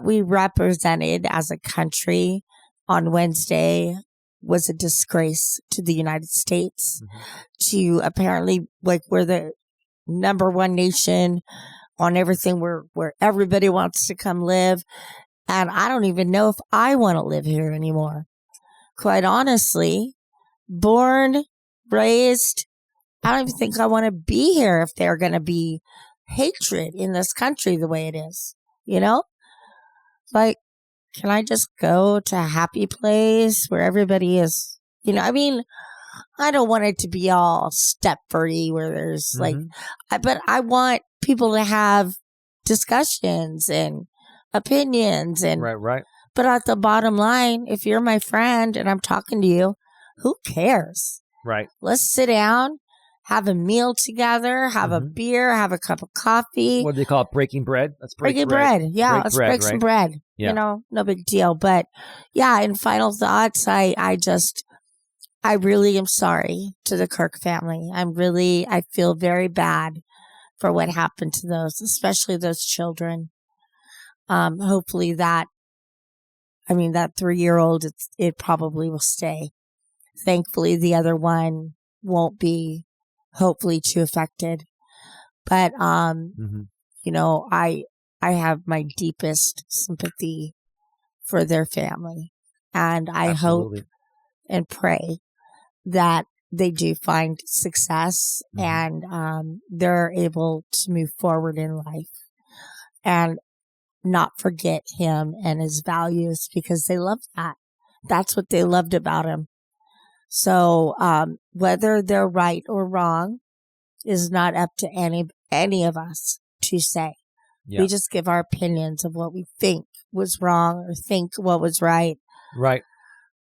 we represented as a country on Wednesday was a disgrace to the United States. To apparently, like, we're the number one nation on everything where everybody wants to come live. And I don't even know if I want to live here anymore. Quite honestly, born, raised, I don't even think I want to be here if they're going to be hatred in this country the way it is, Like, can I just go to a happy place where everybody is, I don't want it to be all Stepfordy where there's but I want people to have discussions and opinions and right. But at the bottom line, if you're my friend and I'm talking to you, who cares? Right. Let's sit down, have a meal together, have a beer, have a cup of coffee. What do they call it? Breaking bread? Let's break bread. Yeah, let's break some bread. Yeah. No big deal. But yeah, in final thoughts, I really am sorry to the Kirk family. I feel very bad for what happened to those, especially those children. Hopefully that 3-year-old, it probably will stay. Thankfully, the other one won't be hopefully too affected. But, I have my deepest sympathy for their family. And I hope and pray that they do find success and they're able to move forward in life and not forget him and his values because they love that. That's what they loved about him. So whether they're right or wrong is not up to any of us to say. Yeah. We just give our opinions of what we think was wrong or think what was right. Right.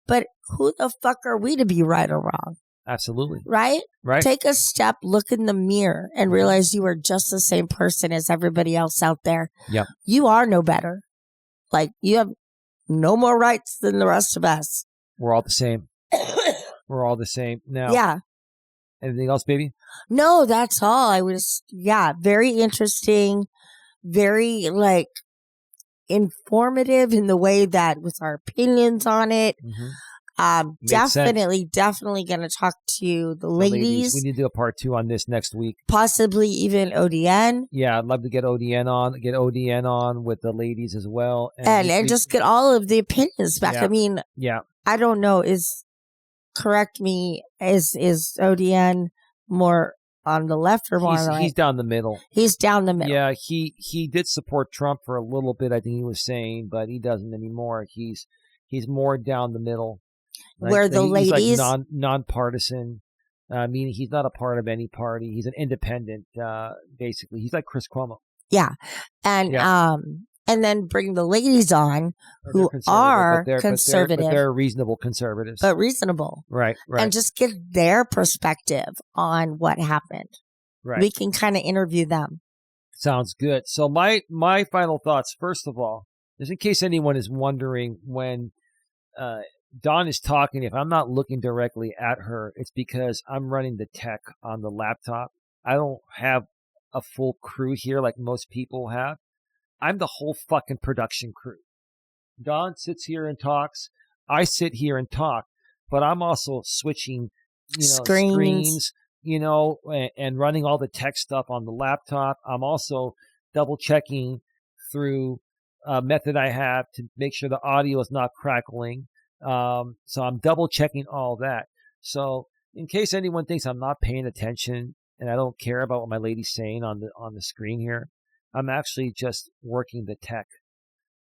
But who the fuck are we to be right or wrong? Absolutely. Right? Right. Take a step, look in the mirror, and realize you are just the same person as everybody else out there. Yeah. You are no better. Like, you have no more rights than the rest of us. We're all the same. We're all the same. Now, Yeah. anything else, baby? No, that's all. Very interesting, very like informative in the way that with our opinions on it. Definitely going to talk to the ladies. We need to do a part 2 on this next week. Possibly even ODN. Yeah, I'd love to get ODN on with the ladies as well. And just get all of the opinions back. Yeah. I mean, I don't know. Correct me, is ODN more on the left or more on the right? He's down the middle. He's down the middle. Yeah, he did support Trump for a little bit, I think he was saying, but he doesn't anymore. He's more down the middle. Where the ladies... He's like nonpartisan, meaning he's not a part of any party. He's an independent, basically. He's like Chris Cuomo. Yeah. And then bring the ladies on who are conservative. But they're reasonable conservatives. But reasonable. Right. And just get their perspective on what happened. Right. We can kind of interview them. Sounds good. So my final thoughts, first of all, just in case anyone is wondering, when Dawn is talking, if I'm not looking directly at her, it's because I'm running the tech on the laptop. I don't have a full crew here like most people have. I'm the whole fucking production crew. Dawn sits here and talks. I sit here and talk, but I'm also switching, screens, and running all the tech stuff on the laptop. I'm also double checking through a method I have to make sure the audio is not crackling. So I'm double checking all that. So in case anyone thinks I'm not paying attention and I don't care about what my lady's saying on the screen here, I'm actually just working the tech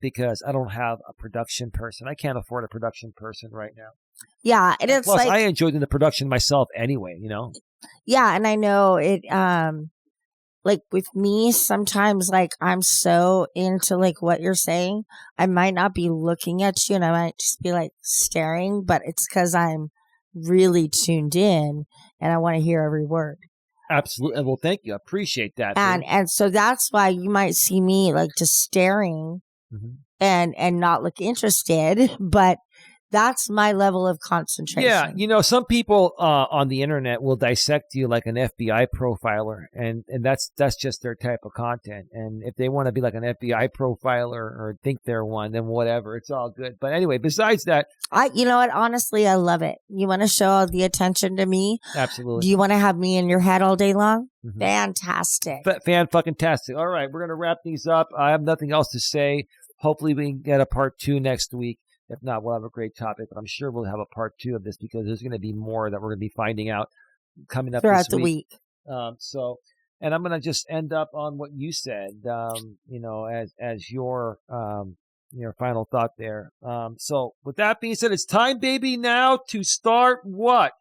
because I don't have a production person. I can't afford a production person right now. Yeah. And it's plus, I enjoy doing the production myself anyway, Yeah. And I know it, like with me, sometimes like I'm so into like what you're saying, I might not be looking at you and I might just be like staring, but it's because I'm really tuned in and I want to hear every word. Absolutely. Well, thank you. I appreciate that. And so that's why you might see me like just staring and not look interested, but that's my level of concentration. Yeah. Some people on the internet will dissect you like an FBI profiler, and that's just their type of content. And if they want to be like an FBI profiler or think they're one, then whatever. It's all good. But anyway, besides that, you know what? Honestly, I love it. You want to show all the attention to me? Absolutely. Do you want to have me in your head all day long? Fantastic. Fan-fucking-tastic. All right. We're going to wrap these up. I have nothing else to say. Hopefully we can get a part 2 next week. If not, we'll have a great topic, but I'm sure we'll have a part 2 of this because there's going to be more that we're going to be finding out coming up throughout the week. And I'm going to just end up on what you said, as your final thought there. So with that being said, it's time, baby, now to start what?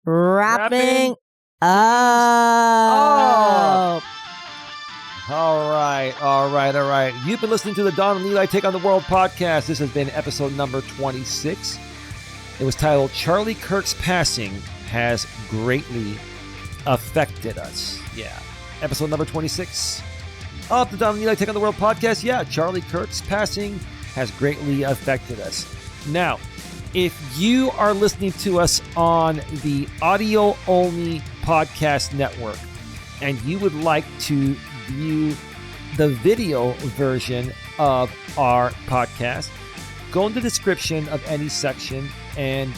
Wrapping up. All right. You've been listening to the Don and Eli Take on the World podcast. This has been episode number 26. It was titled Charlie Kirk's Passing Has Greatly Affected Us. Yeah. Episode number 26 of the Don and Eli Take on the World podcast. Yeah, Charlie Kirk's passing has greatly affected us. Now, if you are listening to us on the audio-only podcast network and you would like to view the video version of our podcast, go in the description of any section and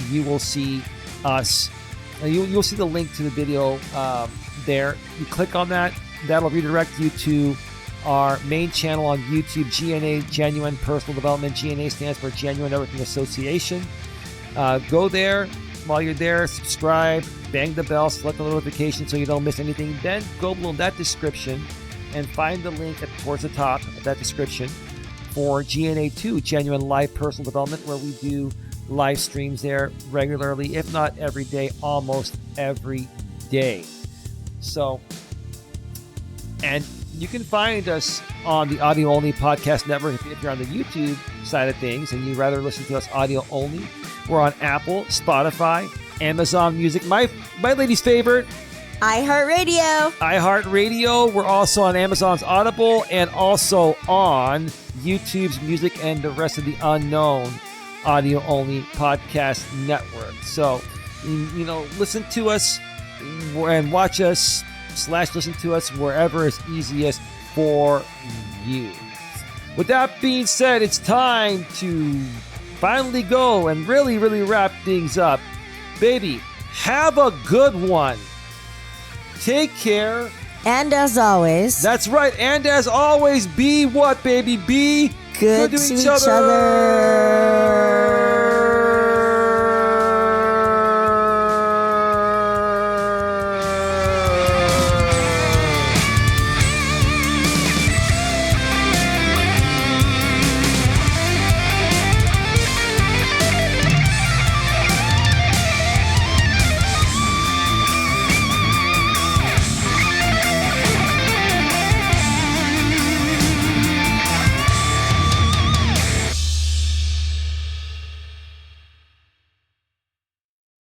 you will see us. You'll see the link to the video there. You click on that. That'll redirect you to our main channel on YouTube, GNA, Genuine Personal Development. GNA stands for Genuine Networking Association. Go there. While you're there, subscribe, bang the bell, select the notification so you don't miss anything. Then go below that description and find the link towards the top of that description for GNA2, Genuine Live Personal Development, where we do live streams there regularly, if not every day, almost every day. So, and you can find us on the audio only podcast network if you're on the YouTube side of things and you'd rather listen to us audio only. We're on Apple, Spotify, Amazon Music, my lady's favorite, iHeartRadio. We're also on Amazon's Audible and also on YouTube's Music and the Rest of the Unknown audio-only podcast network. So, listen to us and watch us / listen to us wherever is easiest for you. With that being said, it's time to finally go and really, really wrap things up. Baby, have a good one. Take care. And as always. That's right. And as always, be what, baby? Be good to each other.